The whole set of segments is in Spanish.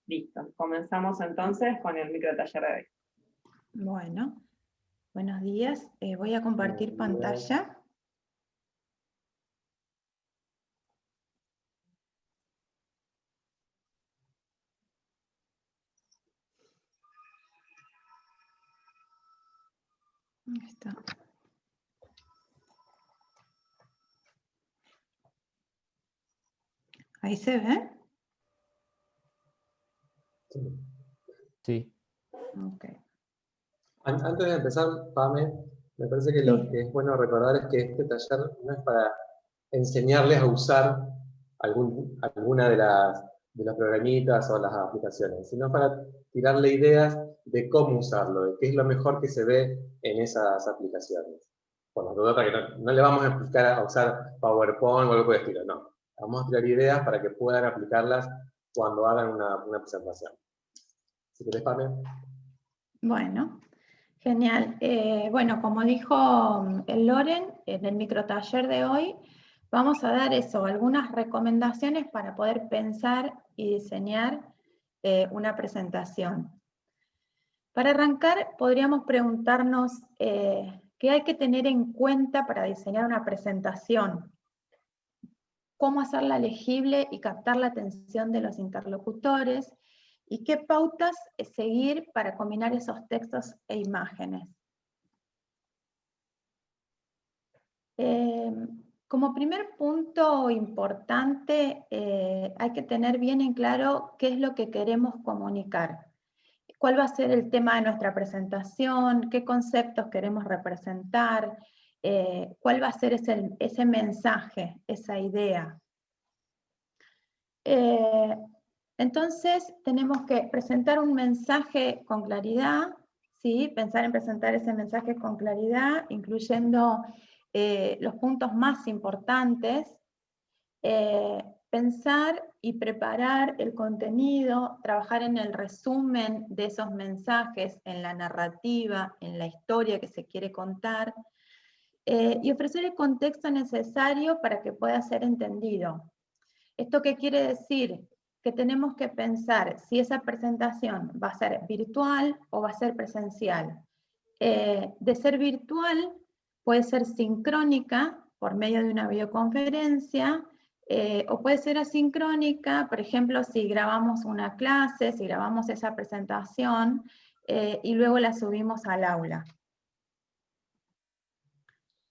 Listo, comenzamos entonces con el microtaller de hoy. Bueno, buenos días. Voy a compartir pantalla. Ahí está. ¿Ahí se ve? Sí. Okay. Antes de empezar, Pame, me parece que lo que es bueno recordar es que este taller no es para enseñarles a usar alguna de las programitas o las aplicaciones, sino para tirarle ideas de cómo usarlo, de qué es lo mejor que se ve en esas aplicaciones. Por las dudas, para que no le vamos a explicar a usar PowerPoint o algo por el estilo, no. Vamos a tirar ideas para que puedan aplicarlas cuando hagan una presentación. Si querés, Pame. Bueno, genial. Bueno, como dijo el Loren, en el microtaller de hoy, vamos a dar algunas recomendaciones para poder pensar y diseñar una presentación. Para arrancar, podríamos preguntarnos qué hay que tener en cuenta para diseñar una presentación, cómo hacerla legible y captar la atención de los interlocutores, y qué pautas seguir para combinar esos textos e imágenes. Como primer punto importante, hay que tener bien en claro qué es lo que queremos comunicar. ¿Cuál va a ser el tema de nuestra presentación? ¿Qué conceptos queremos representar? ¿Cuál va a ser ese mensaje, esa idea? Entonces, tenemos que presentar un mensaje con claridad, ¿sí? Pensar en presentar ese mensaje con claridad, incluyendo los puntos más importantes. Pensar y preparar el contenido, trabajar en el resumen de esos mensajes, en la narrativa, en la historia que se quiere contar, y ofrecer el contexto necesario para que pueda ser entendido. ¿Esto qué quiere decir? Que tenemos que pensar si esa presentación va a ser virtual o va a ser presencial. De ser virtual, puede ser sincrónica por medio de una videoconferencia, o puede ser asincrónica, por ejemplo, si grabamos una clase, si grabamos esa presentación, y luego la subimos al aula.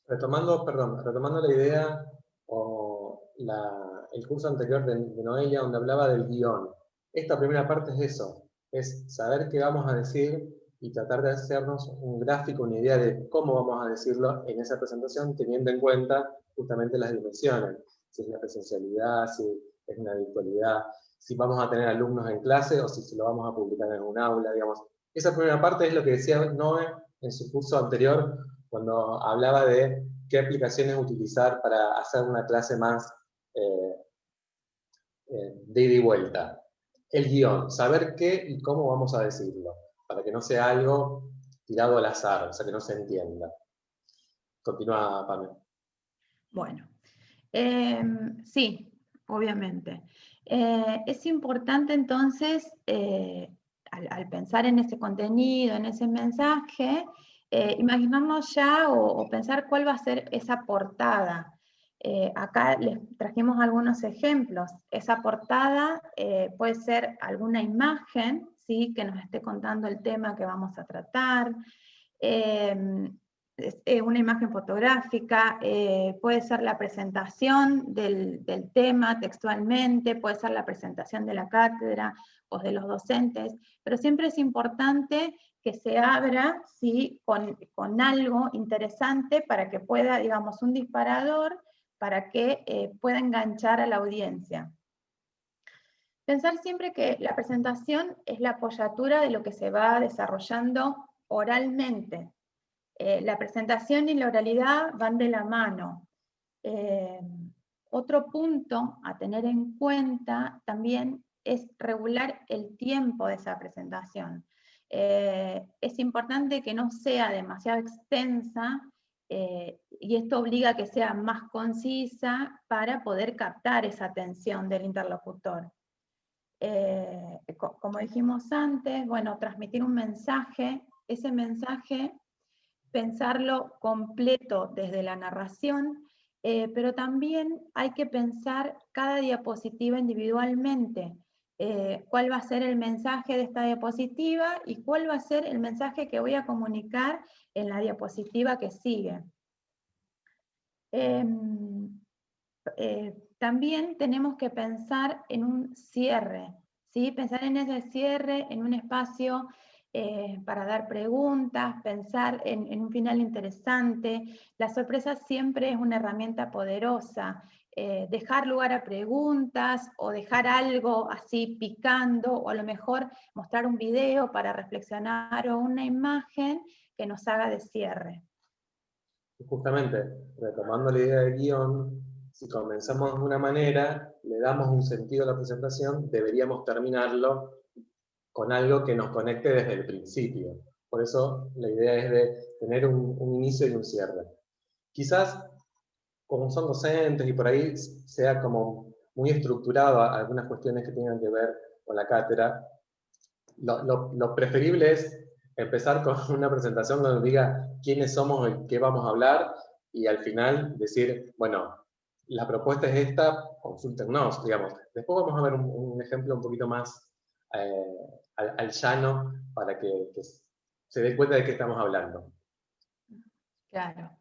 Retomando la idea o el curso anterior de Noelia, donde hablaba del guión. Esta primera parte es eso, es saber qué vamos a decir y tratar de hacernos un gráfico, una idea de cómo vamos a decirlo en esa presentación, teniendo en cuenta justamente las dimensiones, si es la presencialidad, si es una virtualidad, si vamos a tener alumnos en clase o si se lo vamos a publicar en un aula, digamos. Esa primera parte es lo que decía Noé en su curso anterior, cuando hablaba de qué aplicaciones utilizar para hacer una clase más de ida y vuelta. El guión, saber qué y cómo vamos a decirlo, para que no sea algo tirado al azar, o sea, que no se entienda. Continúa, Pamela. Bueno, sí, obviamente. Es importante entonces, al pensar en ese contenido, en ese mensaje, imaginarnos ya o pensar cuál va a ser esa portada. Acá les trajimos algunos ejemplos. Esa portada puede ser alguna imagen, ¿sí?, que nos esté contando el tema que vamos a tratar. Una imagen fotográfica, puede ser la presentación del tema textualmente, puede ser la presentación de la cátedra o de los docentes, pero siempre es importante que se abra, ¿sí?, con algo interesante para que pueda, digamos, un disparador para que pueda enganchar a la audiencia. Pensar siempre que la presentación es la apoyatura de lo que se va desarrollando oralmente. La presentación y la oralidad van de la mano. Otro punto a tener en cuenta también es regular el tiempo de esa presentación. Es importante que no sea demasiado extensa, y esto obliga a que sea más concisa para poder captar esa atención del interlocutor. como dijimos antes, bueno, transmitir un mensaje, ese mensaje, pensarlo completo desde la narración, pero también hay que pensar cada diapositiva individualmente. Cuál va a ser el mensaje de esta diapositiva y cuál va a ser el mensaje que voy a comunicar en la diapositiva que sigue. También tenemos que pensar en un cierre, ¿sí? Pensar en ese cierre, en un espacio para dar preguntas, pensar en un final interesante. La sorpresa siempre es una herramienta poderosa. Dejar lugar a preguntas o dejar algo así picando, o a lo mejor mostrar un video para reflexionar o una imagen que nos haga de cierre. Justamente, retomando la idea del guión, si comenzamos de una manera, le damos un sentido a la presentación, deberíamos terminarlo con algo que nos conecte desde el principio. Por eso la idea es de tener un inicio y un cierre. Quizás, como son docentes y por ahí sea como muy estructurado a algunas cuestiones que tengan que ver con la cátedra, lo preferible es empezar con una presentación donde diga quiénes somos y qué vamos a hablar, y al final decir, bueno, la propuesta es esta, consúltennos, digamos. Después vamos a ver un ejemplo un poquito más al llano para que se dé cuenta de qué estamos hablando. Claro.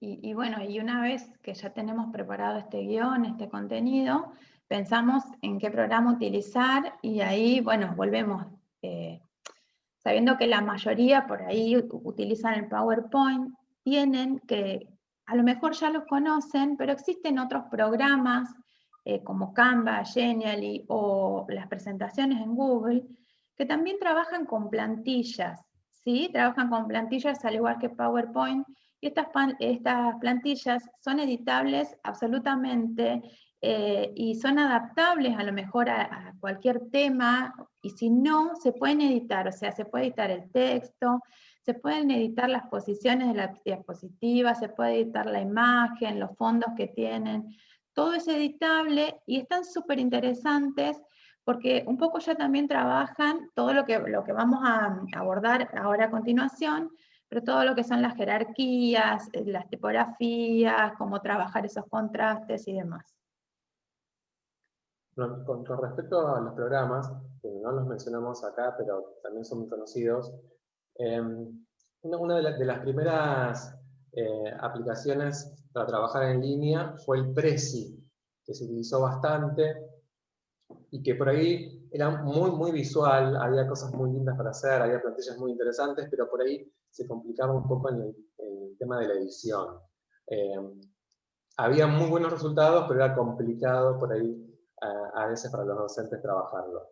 Y bueno, y una vez que ya tenemos preparado este guión, este contenido, pensamos en qué programa utilizar, y ahí, bueno, volvemos, sabiendo que la mayoría por ahí utilizan el PowerPoint, tienen que, a lo mejor ya los conocen, pero existen otros programas como Canva, Genially o las presentaciones en Google, que también trabajan con plantillas, ¿sí? Trabajan con plantillas al igual que PowerPoint, y estas plantillas son editables absolutamente y son adaptables a lo mejor a cualquier tema, y si no, se pueden editar, o sea, se puede editar el texto, se pueden editar las posiciones de la diapositiva, se puede editar la imagen, los fondos que tienen, todo es editable y están súper interesantes porque un poco ya también trabajan todo lo que vamos a abordar ahora a continuación, pero todo lo que son las jerarquías, las tipografías, cómo trabajar esos contrastes y demás. Con respecto a los programas, que no los mencionamos acá, pero también son muy conocidos, una de las primeras aplicaciones para trabajar en línea fue el Prezi, que se utilizó bastante y que por ahí era muy visual, había cosas muy lindas para hacer, había plantillas muy interesantes, pero por ahí se complicaba un poco en el tema de la edición. Había muy buenos resultados, pero era complicado por ahí a veces para los docentes trabajarlo.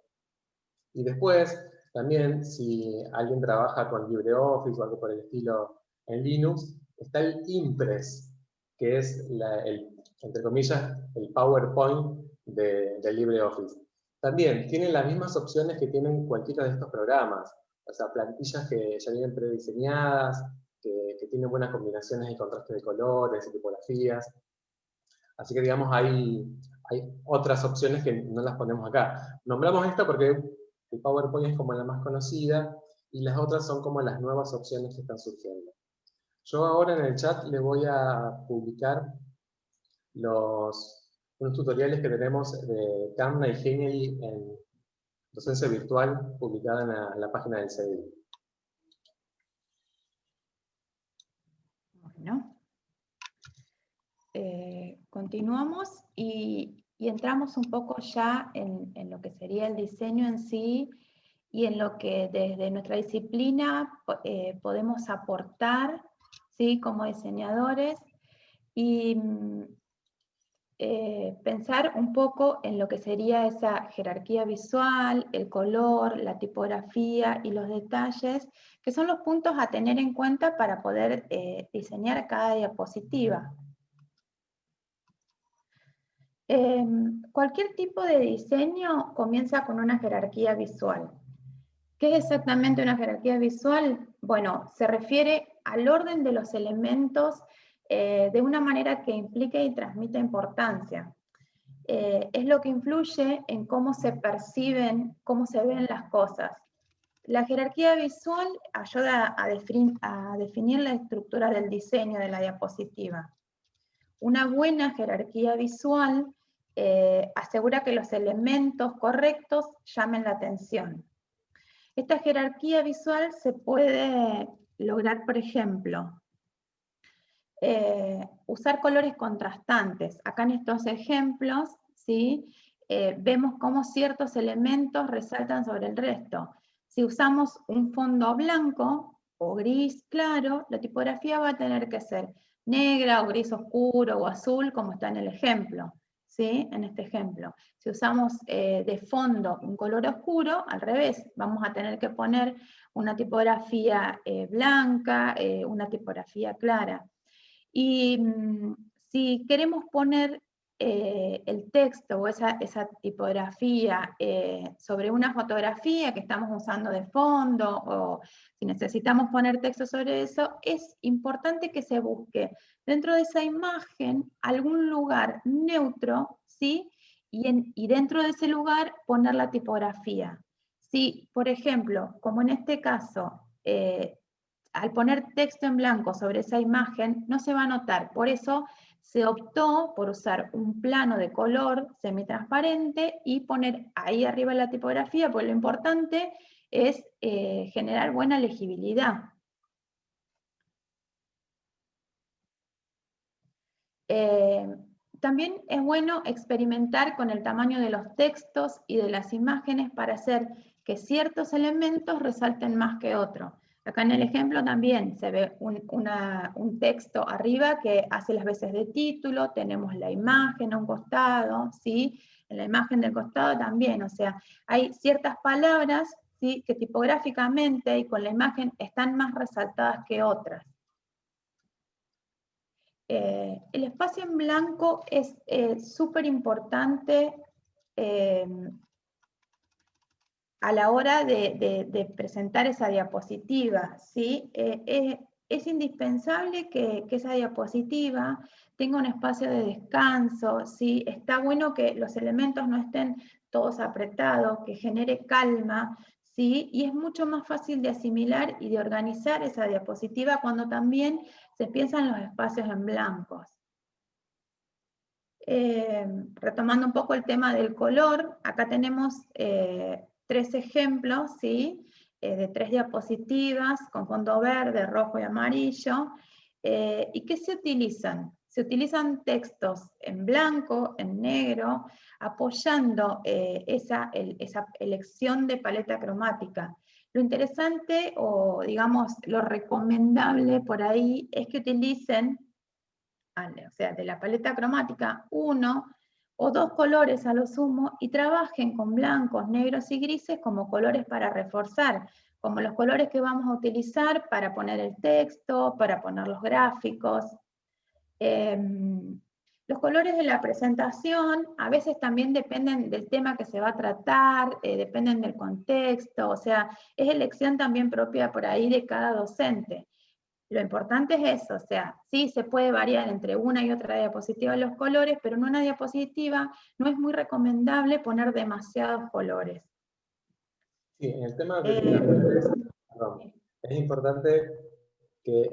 Y después, también, si alguien trabaja con LibreOffice o algo por el estilo en Linux, está el Impress, que es, entre comillas, el PowerPoint de LibreOffice. También tienen las mismas opciones que tienen cualquiera de estos programas, o sea, plantillas que ya vienen prediseñadas, que tienen buenas combinaciones y contrastes de colores y tipografías. Así que, digamos, hay otras opciones que no las ponemos acá. Nombramos esta porque el PowerPoint es como la más conocida y las otras son como las nuevas opciones que están surgiendo. Yo ahora en el chat le voy a publicar unos tutoriales que tenemos de Canva y Genially en docencia virtual, publicada en la página del CDI. Bueno. Continuamos y entramos un poco ya en lo que sería el diseño en sí y en lo que desde nuestra disciplina podemos aportar, ¿sí? Como diseñadores, y pensar un poco en lo que sería esa jerarquía visual, el color, la tipografía y los detalles, que son los puntos a tener en cuenta para poder diseñar cada diapositiva. Cualquier tipo de diseño comienza con una jerarquía visual. ¿Qué es exactamente una jerarquía visual? Bueno, se refiere al orden de los elementos de una manera que implique y transmita importancia. es lo que influye en cómo se perciben, cómo se ven las cosas. La jerarquía visual ayuda a definir la estructura del diseño de la diapositiva. Una buena jerarquía visual asegura que los elementos correctos llamen la atención. Esta jerarquía visual se puede lograr, por ejemplo, usar colores contrastantes. Acá en estos ejemplos, ¿sí? Vemos cómo ciertos elementos resaltan sobre el resto. Si usamos un fondo blanco o gris claro, la tipografía va a tener que ser negra o gris oscuro o azul, como está en el ejemplo, ¿sí? En este ejemplo. Si usamos de fondo un color oscuro, al revés, vamos a tener que poner una tipografía blanca, una tipografía clara. Y si queremos poner el texto o esa tipografía sobre una fotografía que estamos usando de fondo, o si necesitamos poner texto sobre eso, es importante que se busque dentro de esa imagen algún lugar neutro, ¿sí? Y dentro de ese lugar poner la tipografía. Si, por ejemplo, como en este caso, al poner texto en blanco sobre esa imagen, no se va a notar. Por eso se optó por usar un plano de color semitransparente y poner ahí arriba la tipografía, porque lo importante es generar buena legibilidad. También es bueno experimentar con el tamaño de los textos y de las imágenes para hacer que ciertos elementos resalten más que otros. Acá en el ejemplo también se ve un texto arriba que hace las veces de título, tenemos la imagen a un costado, ¿sí? En la imagen del costado también, o sea, hay ciertas palabras, ¿sí? Que tipográficamente y con la imagen están más resaltadas que otras. El espacio en blanco es súper importante a la hora de presentar esa diapositiva, ¿sí? Es indispensable que esa diapositiva tenga un espacio de descanso, ¿sí? Está bueno que los elementos no estén todos apretados, que genere calma, ¿sí? Y es mucho más fácil de asimilar y de organizar esa diapositiva cuando también se piensan los espacios en blancos. Retomando un poco el tema del color, acá tenemos 3 ejemplos, ¿sí? De 3 diapositivas con fondo verde, rojo y amarillo. ¿Y qué se utilizan? Se utilizan textos en blanco, en negro, apoyando esa elección de paleta cromática. Lo interesante, o digamos, lo recomendable por ahí, es que utilicen, o sea, de la paleta cromática, 1 o 2 colores a lo sumo, y trabajen con blancos, negros y grises como colores para reforzar, como los colores que vamos a utilizar para poner el texto, para poner los gráficos. Los colores de la presentación a veces también dependen del tema que se va a tratar, dependen del contexto, o sea, es elección también propia por ahí de cada docente. Lo importante es eso, o sea, sí se puede variar entre una y otra diapositiva los colores, pero en una diapositiva no es muy recomendable poner demasiados colores. Sí, en el tema de las colores, es importante que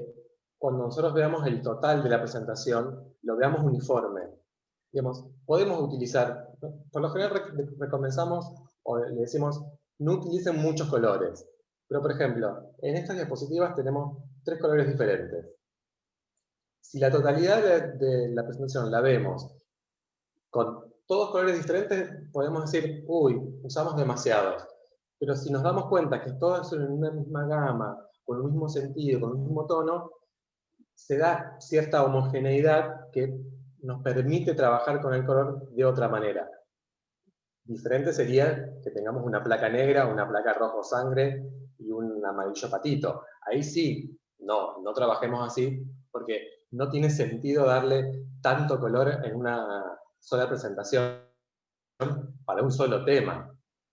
cuando nosotros veamos el total de la presentación, lo veamos uniforme. Digamos, podemos utilizar, por lo general recomendamos o le decimos, no utilicen muchos colores. Pero, por ejemplo, en estas diapositivas tenemos 3 colores diferentes. Si la totalidad de la presentación la vemos con todos colores diferentes, podemos decir, uy, usamos demasiados. Pero si nos damos cuenta que todos son en una misma gama, con el mismo sentido, con el mismo tono, se da cierta homogeneidad que nos permite trabajar con el color de otra manera. Diferente sería que tengamos una placa negra, una placa rojo sangre y un amarillo patito. Ahí sí, no trabajemos así, porque no tiene sentido darle tanto color en una sola presentación para un solo tema.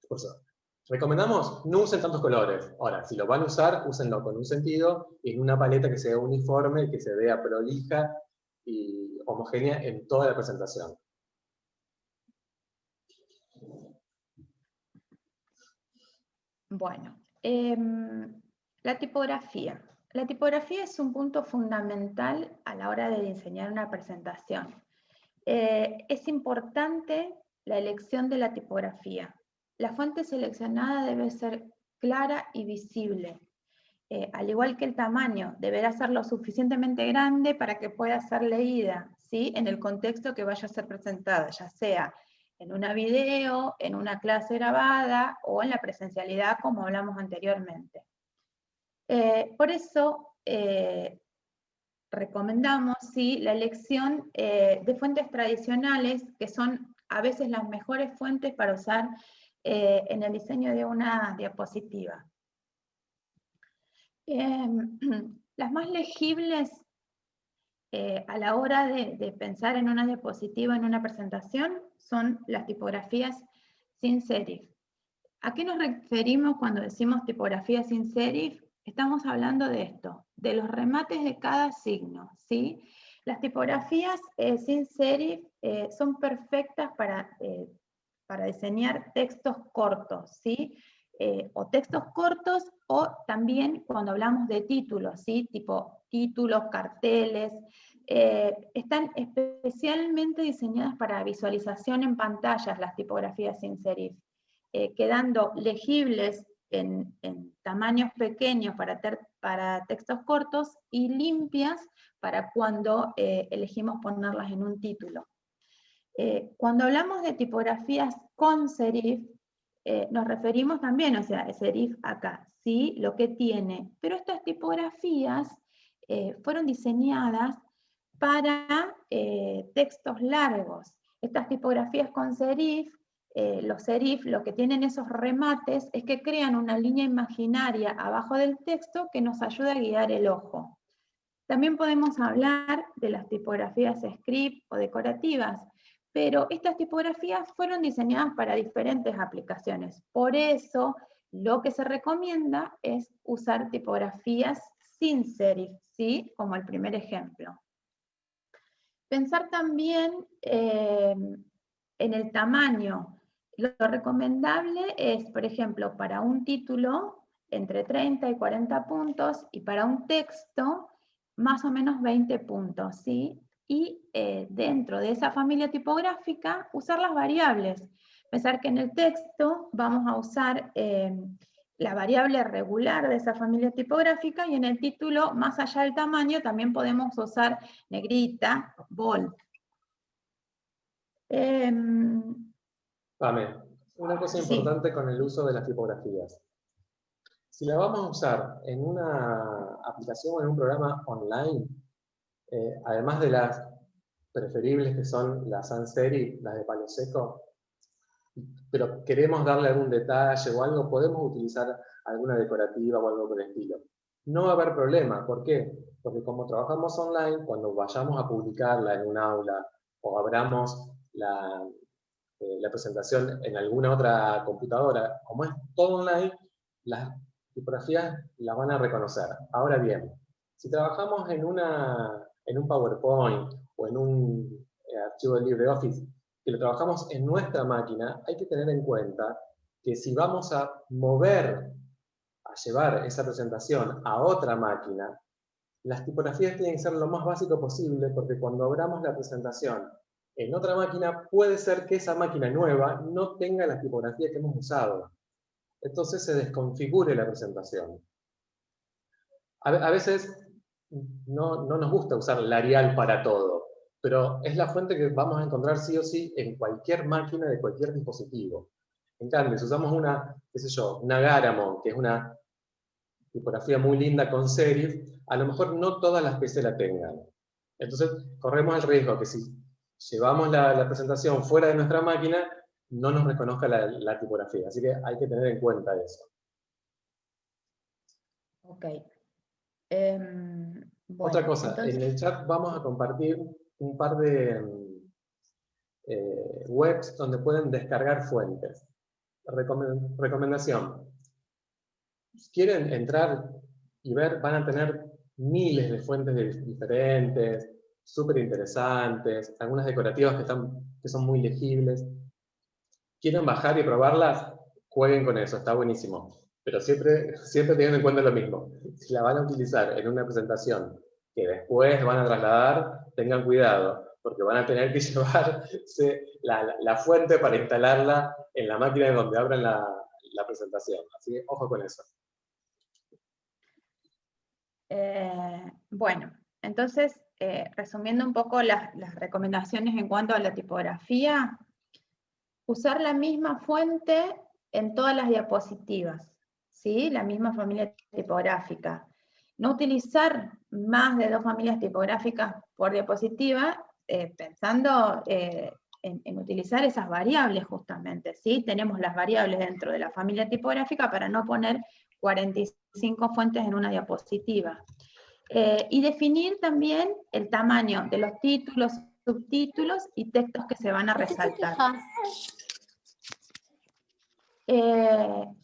Por eso, recomendamos no usen tantos colores. Ahora, si lo van a usar, úsenlo con un sentido y en una paleta que sea uniforme, que se vea prolija y homogénea en toda la presentación. Bueno, la tipografía. La tipografía es un punto fundamental a la hora de diseñar una presentación. Es importante la elección de la tipografía. La fuente seleccionada debe ser clara y visible. Al igual que el tamaño, deberá ser lo suficientemente grande para que pueda ser leída, ¿sí? En el contexto que vaya a ser presentada, ya sea en una video, en una clase grabada o en la presencialidad, como hablamos anteriormente. Por eso, recomendamos ¿sí? la elección de fuentes tradicionales, que son a veces las mejores fuentes para usar en el diseño de una diapositiva. Las más legibles a la hora de pensar en una diapositiva, en una presentación, son las tipografías sin serif. ¿A qué nos referimos cuando decimos tipografía sin serif? Estamos hablando de esto, de los remates de cada signo, ¿sí? Las tipografías sin serif son perfectas para diseñar textos cortos, ¿sí? O textos cortos, o también cuando hablamos de títulos, ¿sí? Tipo títulos, carteles, están especialmente diseñadas para visualización en pantallas las tipografías sin serif, quedando legibles en tamaños pequeños para textos cortos y limpias para cuando elegimos ponerlas en un título. Cuando hablamos de tipografías con serif, nos referimos también, o sea, serif acá, ¿sí? Lo que tiene. Pero estas tipografías fueron diseñadas para textos largos. Estas tipografías con serif, los serif, lo que tienen esos remates es que crean una línea imaginaria abajo del texto que nos ayuda a guiar el ojo. También podemos hablar de las tipografías script o decorativas, pero estas tipografías fueron diseñadas para diferentes aplicaciones. Por eso, lo que se recomienda es usar tipografías sin serif, ¿sí? Como el primer ejemplo. Pensar también en el tamaño. Lo recomendable es, por ejemplo, para un título, entre 30 y 40 puntos, y para un texto, más o menos 20 puntos, ¿sí? Y dentro de esa familia tipográfica, usar las variables. Pensar que en el texto vamos a usar la variable regular de esa familia tipográfica, y en el título, más allá del tamaño, también podemos usar negrita, bold. Una cosa importante con el uso de las tipografías. Si la vamos a usar en una aplicación o en un programa online, además de las preferibles que son las sans serif, las de palo seco, pero queremos darle algún detalle o algo, podemos utilizar alguna decorativa o algo por el estilo. No va a haber problema. ¿Por qué? Porque como trabajamos online, cuando vayamos a publicarla en un aula o abramos la presentación en alguna otra computadora, como es todo online, las tipografías las van a reconocer. Ahora bien, si trabajamos en un PowerPoint o en un archivo de LibreOffice, que lo trabajamos en nuestra máquina, hay que tener en cuenta que si vamos a llevar esa presentación a otra máquina, las tipografías tienen que ser lo más básico posible, porque cuando abramos la presentación en otra máquina, puede ser que esa máquina nueva no tenga la tipografía que hemos usado. Entonces se desconfigure la presentación. A veces no nos gusta usar L'Arial para todo, pero es la fuente que vamos a encontrar sí o sí en cualquier máquina de cualquier dispositivo. En cambio, si usamos una Garamond, que es una tipografía muy linda con serif, a lo mejor no todas las PC la tengan. Entonces corremos el riesgo que si llevamos la presentación fuera de nuestra máquina, no nos reconozca la tipografía. Así que hay que tener en cuenta eso. Ok. Bueno, otra cosa, entonces, en el chat vamos a compartir un par de webs donde pueden descargar fuentes. Recomendación. Si quieren entrar y ver, van a tener miles de fuentes diferentes, súper interesantes, algunas decorativas que son muy legibles. ¿Quieren bajar y probarlas? Jueguen con eso, está buenísimo. Pero siempre teniendo en cuenta lo mismo. Si la van a utilizar en una presentación que después van a trasladar, tengan cuidado, porque van a tener que llevarse la fuente para instalarla en la máquina en donde abran la presentación. Así que ojo con eso. Bueno, entonces, resumiendo un poco las recomendaciones en cuanto a la tipografía, usar la misma fuente en todas las diapositivas, ¿sí? La misma familia tipográfica. No utilizar más de 2 familias tipográficas por diapositiva, pensando en utilizar esas variables justamente, ¿sí? Tenemos las variables dentro de la familia tipográfica para no poner 45 fuentes en una diapositiva. Y definir también el tamaño de los títulos, subtítulos y textos que se van a resaltar.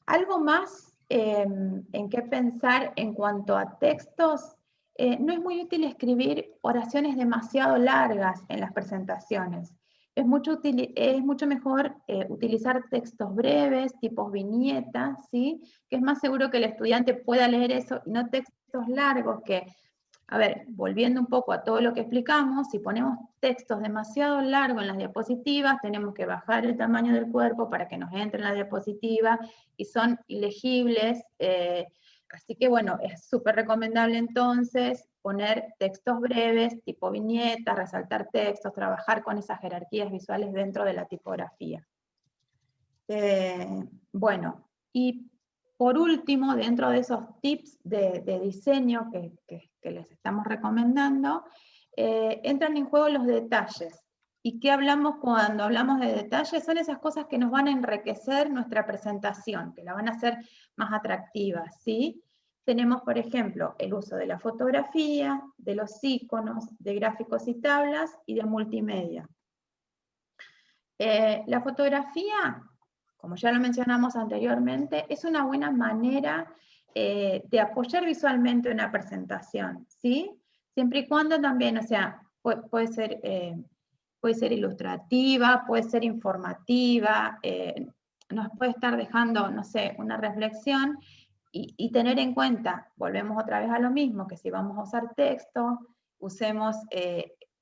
Algo más en qué pensar en cuanto a textos, no es muy útil escribir oraciones demasiado largas en las presentaciones. Es mucho mejor utilizar textos breves, tipos viñetas, ¿sí? Que es más seguro que el estudiante pueda leer eso, y no textos largos que, a ver, volviendo un poco a todo lo que explicamos, si ponemos textos demasiado largos en las diapositivas, tenemos que bajar el tamaño del cuerpo para que nos entre en la diapositiva, y son ilegibles, así que bueno, es súper recomendable entonces poner textos breves, tipo viñetas, resaltar textos, trabajar con esas jerarquías visuales dentro de la tipografía. Bueno, y por último, dentro de esos tips de diseño que les estamos recomendando, entran en juego los detalles. ¿Y qué hablamos cuando hablamos de detalles? Son esas cosas que nos van a enriquecer nuestra presentación, que la van a hacer más atractiva, ¿sí? Tenemos, por ejemplo, el uso de la fotografía, de los iconos, de gráficos y tablas, y de multimedia. La fotografía, como ya lo mencionamos anteriormente, es una buena manera de apoyar visualmente una presentación, ¿sí? Siempre y cuando también, o sea, puede ser ilustrativa, puede ser informativa, nos puede estar dejando, no sé, una reflexión, y tener en cuenta, volvemos otra vez a lo mismo, que si vamos a usar texto, usemos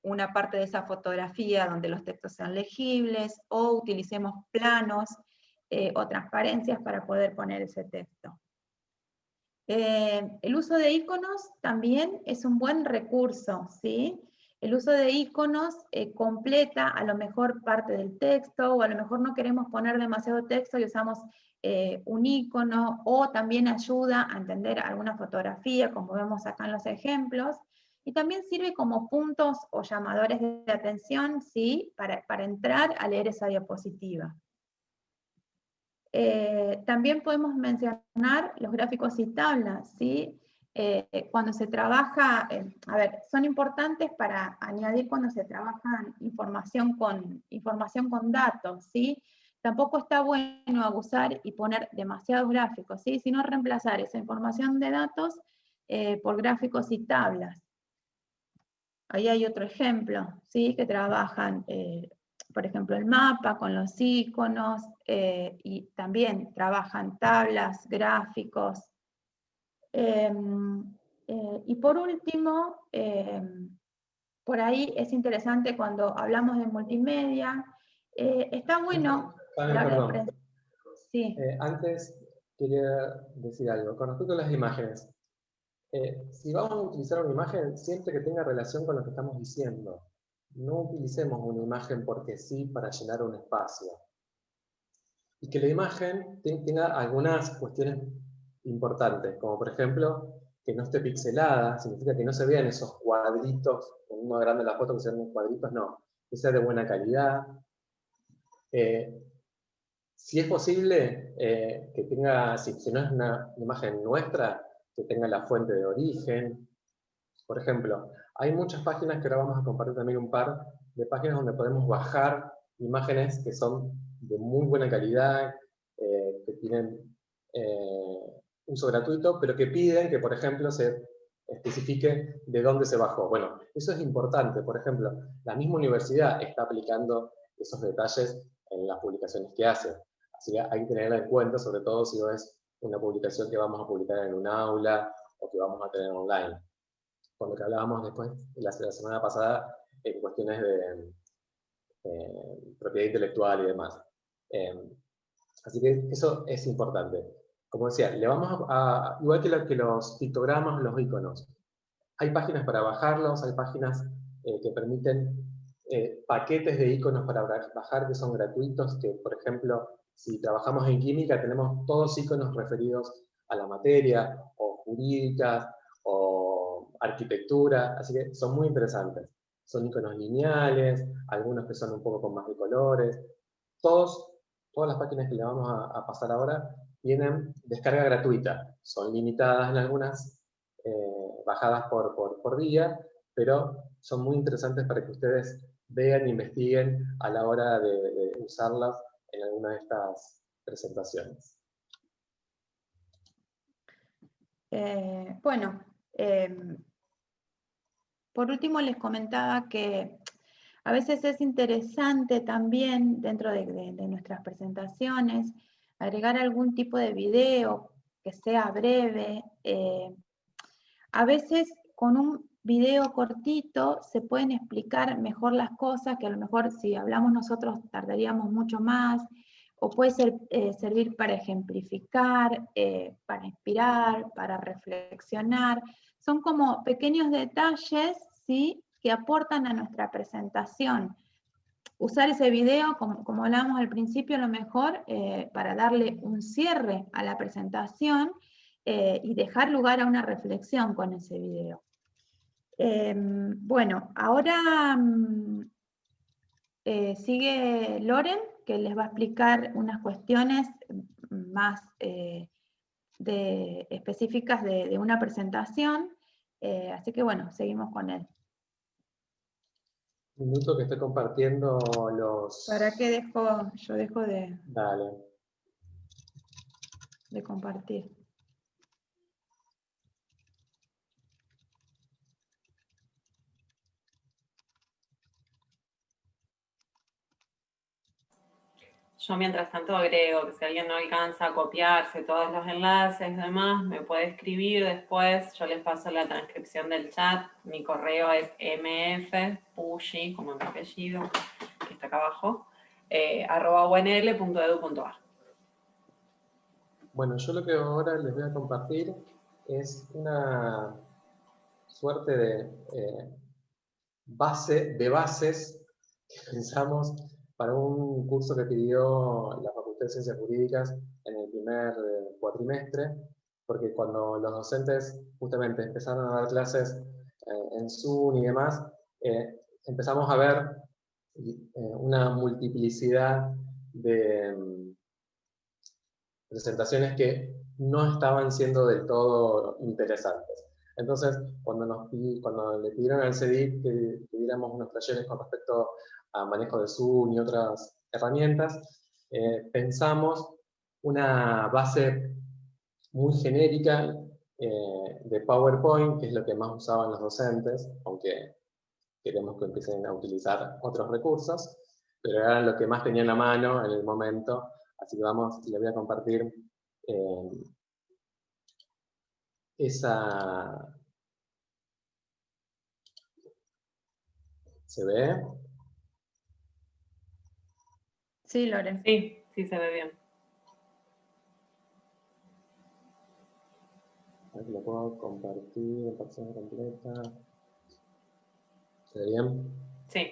una parte de esa fotografía donde los textos sean legibles, o utilicemos planos o transparencias para poder poner ese texto. El uso de iconos también es un buen recurso, ¿sí? El uso de iconos completa a lo mejor parte del texto, o a lo mejor no queremos poner demasiado texto y usamos un icono, o también ayuda a entender alguna fotografía, como vemos acá en los ejemplos, y también sirve como puntos o llamadores de atención, ¿sí? Para entrar a leer esa diapositiva. También podemos mencionar los gráficos y tablas, ¿sí? Cuando se trabaja, a ver, son importantes para añadir cuando se trabaja información con datos, ¿sí? Tampoco está bueno abusar y poner demasiados gráficos, ¿sí? Sino reemplazar esa información de datos por gráficos y tablas. Ahí hay otro ejemplo, ¿sí? Que trabajan, por ejemplo, el mapa con los iconos, y también trabajan tablas, gráficos. Y por último, por ahí es interesante cuando hablamos de multimedia, está bueno... Perdón. Sí. Antes quería decir algo. Con respecto a las imágenes, si vamos a utilizar una imagen, siempre que tenga relación con lo que estamos diciendo. No utilicemos una imagen porque sí para llenar un espacio. Y que la imagen tenga algunas cuestiones importantes, como por ejemplo, que no esté pixelada, significa que no se vean esos cuadritos, con uno grande en la foto que se ven cuadritos, no. Que sea de buena calidad. Si es posible, que tenga, si no es una imagen nuestra, que tenga la fuente de origen. Por ejemplo, hay muchas páginas que ahora vamos a compartir también un par de páginas donde podemos bajar imágenes que son de muy buena calidad, que tienen uso gratuito, pero que piden que, por ejemplo, se especifique de dónde se bajó. Bueno, eso es importante. Por ejemplo, la misma universidad está aplicando esos detalles en las publicaciones que hace. Así que hay que tenerla en cuenta, sobre todo si es una publicación que vamos a publicar en un aula o que vamos a tener online. Con lo que hablábamos después, la semana pasada, en cuestiones de propiedad intelectual y demás. Así que eso es importante. Como decía, le vamos igual que los pictogramas, los iconos. Hay páginas para bajarlos, hay páginas que permiten paquetes de iconos para bajar que son gratuitos, que por ejemplo, si trabajamos en química tenemos todos iconos referidos a la materia, o jurídicas, o arquitectura, así que son muy interesantes. Son iconos lineales, algunos que son un poco con más de colores. Todas las páginas que le vamos a pasar ahora tienen descarga gratuita. Son limitadas en algunas, bajadas por día, pero son muy interesantes para que ustedes vean e investiguen a la hora de usarlas en alguna de estas presentaciones. Bueno, por último les comentaba que a veces es interesante también dentro de nuestras presentaciones agregar algún tipo de video que sea breve. A veces con un video cortito se pueden explicar mejor las cosas que a lo mejor si hablamos nosotros tardaríamos mucho más, o puede servir para ejemplificar, para inspirar, para reflexionar. Son como pequeños detalles, ¿sí?, que aportan a nuestra presentación. Usar ese video, como hablábamos al principio, a lo mejor para darle un cierre a la presentación y dejar lugar a una reflexión con ese video. Bueno, ahora sigue Loren, que les va a explicar unas cuestiones más específicas de una presentación. Así que bueno, seguimos con él. Un minuto que estoy compartiendo los... ¿Para qué yo dejo de compartir? Yo mientras tanto agrego que si alguien no alcanza a copiarse todos los enlaces y demás, me puede escribir después, yo les paso la transcripción del chat, mi correo es mfpushi, como mi apellido, que está acá abajo, @unl.edu.ar. Bueno, yo lo que ahora les voy a compartir es una suerte de bases que pensamos para un curso que pidió la Facultad de Ciencias Jurídicas en el primer cuatrimestre, porque cuando los docentes justamente empezaron a dar clases en Zoom y demás, empezamos a ver una multiplicidad de presentaciones que no estaban siendo del todo interesantes. Entonces, cuando le pidieron al CEDIP que diéramos unos talleres con respecto a manejo de Zoom y otras herramientas, pensamos una base muy genérica de PowerPoint, que es lo que más usaban los docentes, aunque queremos que empiecen a utilizar otros recursos, pero eran lo que más tenían a mano en el momento. Así que les voy a compartir esa... ¿Se ve? Sí, Loren. Sí, sí se ve bien. A ver si lo puedo compartir en pantalla completa. ¿Se ve bien? Sí.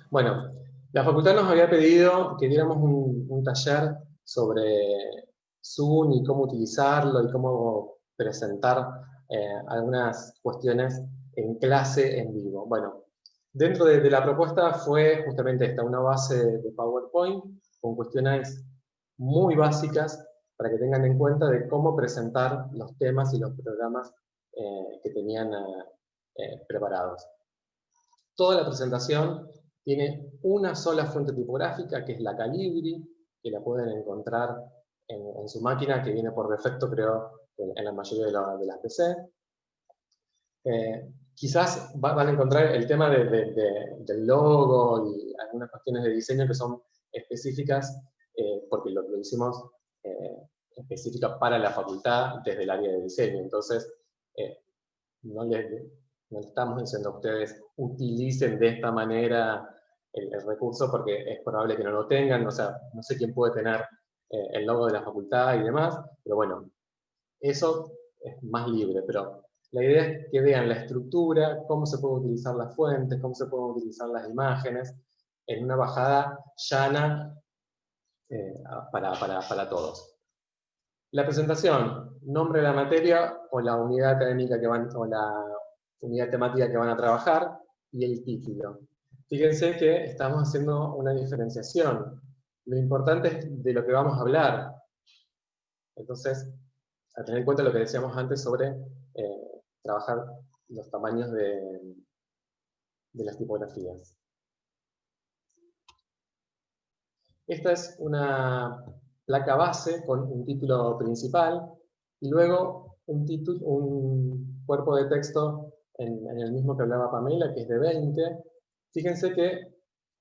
Bueno, la facultad nos había pedido que diéramos un taller sobre Zoom y cómo utilizarlo y cómo presentar algunas cuestiones en clase en vivo. Bueno, dentro de la propuesta fue justamente esta, una base de PowerPoint con cuestiones muy básicas para que tengan en cuenta de cómo presentar los temas y los programas que tenían preparados. Toda la presentación tiene una sola fuente tipográfica, que es la Calibri, que la pueden encontrar en su máquina, que viene por defecto, creo, en la mayoría de las PC. Quizás van a encontrar el tema del logo y algunas cuestiones de diseño que son específicas, porque lo hicimos específica para la facultad desde el área de diseño. Entonces, no le estamos diciendo a ustedes utilicen de esta manera el recurso porque es probable que no lo tengan, o sea, no sé quién puede tener el logo de la facultad y demás, pero bueno, eso es más libre, pero la idea es que vean la estructura, cómo se pueden utilizar las fuentes, cómo se pueden utilizar las imágenes, en una bajada llana para todos. La presentación, nombre de la materia o la unidad académica o la unidad temática que van a trabajar, y el título. Fíjense que estamos haciendo una diferenciación. Lo importante es de lo que vamos a hablar. Entonces, a tener en cuenta lo que decíamos antes sobre trabajar los tamaños de las tipografías. Esta es una placa base con un título principal y luego un cuerpo de texto en el mismo que hablaba Pamela, que es de 20. Fíjense que,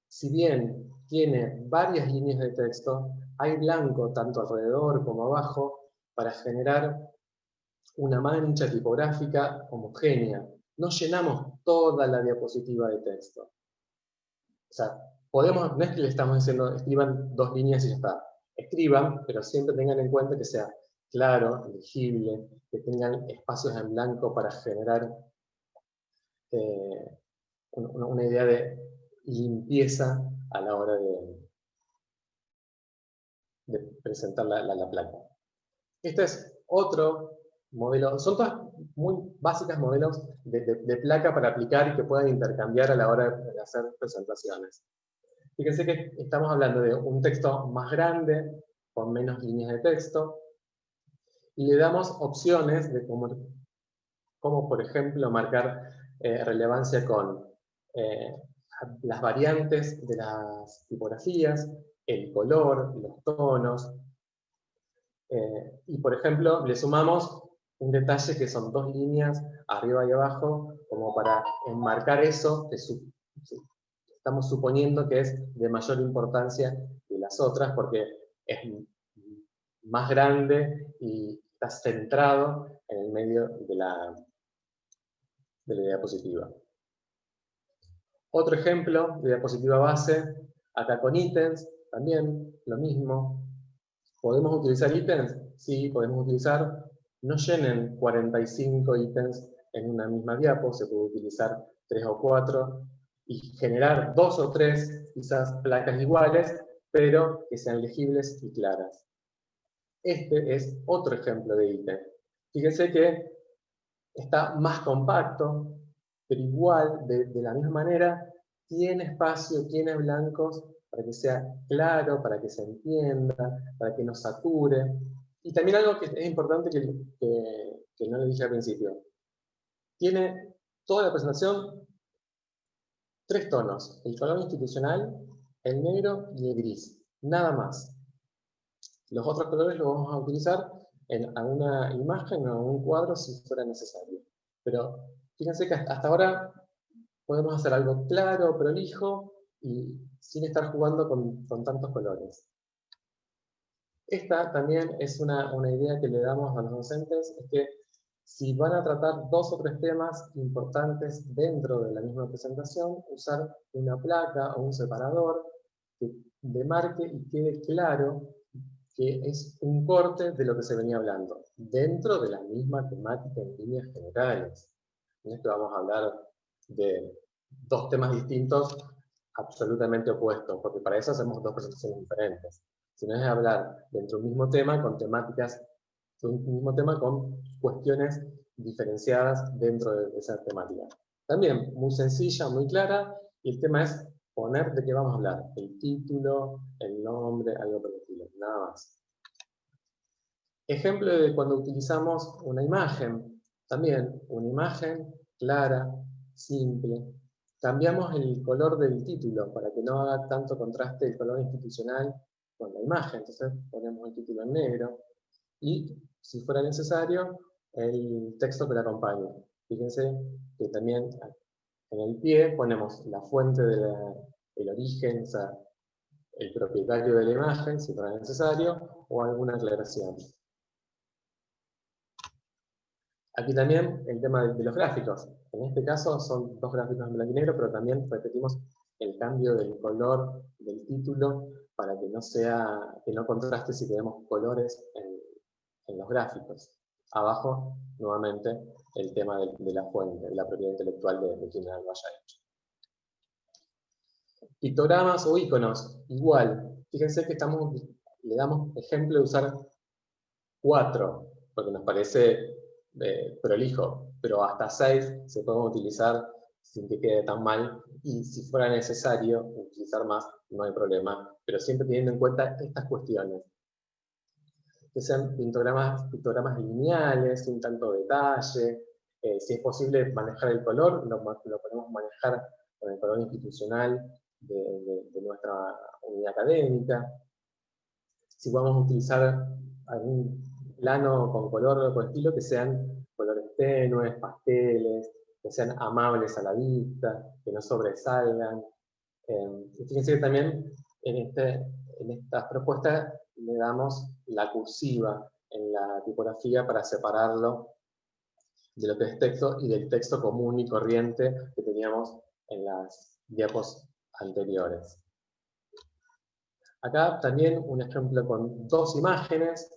si bien tiene varias líneas de texto, hay blanco tanto alrededor como abajo para generar una mancha tipográfica homogénea. No llenamos toda la diapositiva de texto. O sea, no es que le estamos diciendo escriban 2 líneas y ya está. Escriban, pero siempre tengan en cuenta que sea claro, legible, que tengan espacios en blanco para generar una idea de limpieza a la hora de presentar la placa. Este es otro modelo, son todas muy básicas modelos de placa para aplicar y que puedan intercambiar a la hora de hacer presentaciones. Fíjense que estamos hablando de un texto más grande, con menos líneas de texto, y le damos opciones de cómo por ejemplo, marcar relevancia con las variantes de las tipografías, el color, los tonos, y por ejemplo, le sumamos un detalle que son 2 líneas, arriba y abajo, como para enmarcar eso que estamos suponiendo que es de mayor importancia que las otras, porque es más grande y está centrado en el medio de la diapositiva. Otro ejemplo de diapositiva base, acá con ítems, también lo mismo. ¿Podemos utilizar ítems? Sí, podemos utilizar. No llenen 45 ítems en una misma diapo, se puede utilizar 3 o 4 y generar 2 o 3 quizás placas iguales, pero que sean legibles y claras. Este es otro ejemplo de ítem. Fíjense que está más compacto, pero igual, de la misma manera, tiene espacio, tiene blancos, para que sea claro, para que se entienda, para que no sature. Y también algo que es importante que no le dije al principio. Tiene toda la presentación 3 tonos, el color institucional, el negro y el gris, nada más. Los otros colores los vamos a utilizar en alguna imagen o en un cuadro si fuera necesario. Pero fíjense que hasta ahora podemos hacer algo claro, prolijo, y sin estar jugando con tantos colores. Esta también es una idea que le damos a los docentes, es que si van a tratar 2 o 3 temas importantes dentro de la misma presentación, usar una placa o un separador que demarque y quede claro que es un corte de lo que se venía hablando, dentro de la misma temática en líneas generales. En esto vamos a hablar de 2 temas distintos, absolutamente opuestos, porque para eso hacemos 2 presentaciones diferentes. Si no es hablar dentro de un mismo tema, con temáticas, de un mismo tema con cuestiones diferenciadas dentro de esa temática. También muy sencilla, muy clara, y el tema es poner de qué vamos a hablar, el título, el nombre, algo por el estilo, nada más. Ejemplo de cuando utilizamos una imagen, también una imagen clara, simple. Cambiamos el color del título para que no haga tanto contraste el color institucional con la imagen, entonces ponemos el título en negro y, si fuera necesario, el texto que le acompaña. Fíjense que también en el pie ponemos la fuente del origen, o sea, el propietario de la imagen, si fuera necesario, o alguna aclaración. Aquí también el tema de los gráficos. En este caso son 2 gráficos en blanco y negro, pero también repetimos el cambio del color del título para que no contraste si tenemos colores en los gráficos. Abajo, nuevamente, el tema de la fuente, de la propiedad intelectual de quien lo haya hecho. Pictogramas o iconos, igual. Fíjense que le damos ejemplo de usar 4, porque nos parece prolijo, pero hasta 6 se pueden utilizar sin que quede tan mal, y si fuera necesario utilizar más, no hay problema, pero siempre teniendo en cuenta estas cuestiones. Que sean pictogramas lineales, sin tanto detalle, si es posible manejar el color, lo podemos manejar con el color institucional de nuestra unidad académica. Si vamos a utilizar algún plano con color o con estilo, que sean colores tenues, pasteles, que sean amables a la vista, que no sobresalgan. Fíjense que también en estas propuestas le damos la cursiva en la tipografía para separarlo de lo que es texto y del texto común y corriente que teníamos en las diapos anteriores. Acá también un ejemplo con 2 imágenes,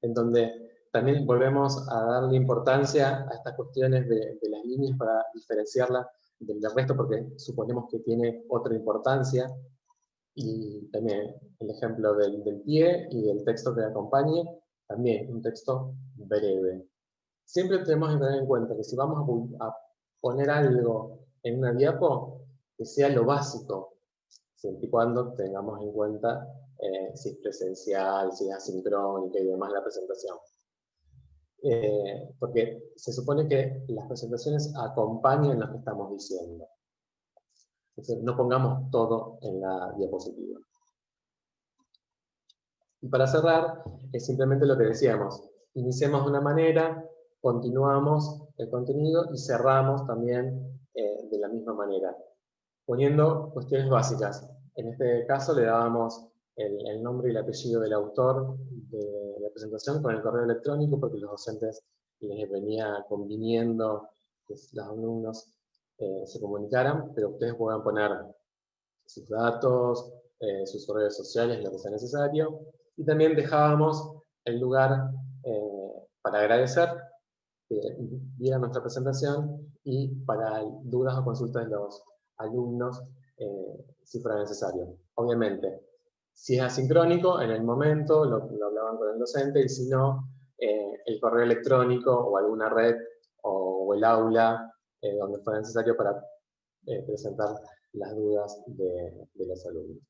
en donde también volvemos a darle importancia a estas cuestiones de las líneas para diferenciarlas del resto, porque suponemos que tiene otra importancia. Y también el ejemplo del pie y del texto que acompañe, también un texto breve. Siempre tenemos que tener en cuenta que si vamos a poner algo en una diapo, que sea lo básico, siempre y cuando tengamos en cuenta si es presencial, si es asincrónica y demás la presentación. Porque se supone que las presentaciones acompañan lo que estamos diciendo. Entonces, no pongamos todo en la diapositiva. Y para cerrar, es simplemente lo que decíamos. Iniciamos de una manera, continuamos el contenido y cerramos también de la misma manera, poniendo cuestiones básicas. En este caso le dábamos el nombre y el apellido del autor de la presentación con el correo electrónico, porque los docentes les venía conviniendo que los alumnos se comunicaran, pero ustedes puedan poner sus datos, sus redes sociales, lo que sea necesario, y también dejábamos el lugar para agradecer que vieran nuestra presentación y para dudas o consultas de los alumnos si fuera necesario. Obviamente, si es asincrónico, en el momento lo hablaban con el docente, y si no, el correo electrónico o alguna red o el aula donde fuera necesario para presentar las dudas de los alumnos.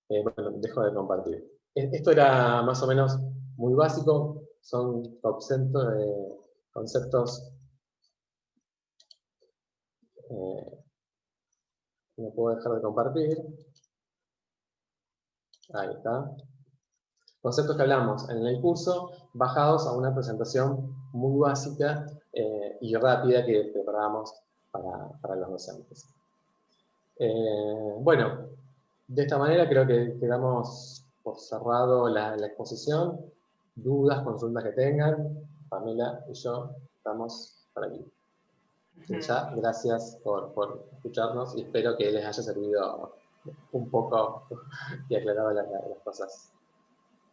Bueno, dejo de compartir. Esto era más o menos muy básico, son conceptos no puedo dejar de compartir. Ahí está. Conceptos que hablamos en el curso, bajados a una presentación muy básica y rápida que preparamos para los docentes. Bueno, de esta manera creo que quedamos por cerrado la exposición. Dudas, consultas que tengan, Pamela y yo estamos por aquí. Ya, gracias por escucharnos y espero que les haya servido un poco y aclarado las cosas.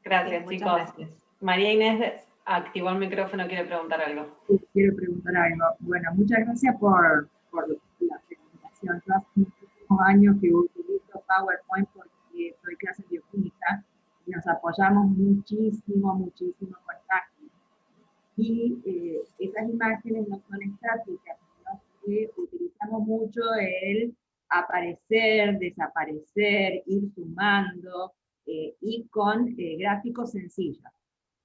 Gracias, Sí, chicos. gracias. María Inés activó el micrófono, quiere preguntar algo. Sí, quiero preguntar algo. Bueno, muchas gracias por la presentación. Yo hace muchísimos años que utilizo PowerPoint porque soy clase de bioquímica y nos apoyamos muchísimo con imágenes. Y esas imágenes no son estáticas, sino que utilizamos mucho el aparecer, desaparecer, ir sumando y con gráficos sencillos.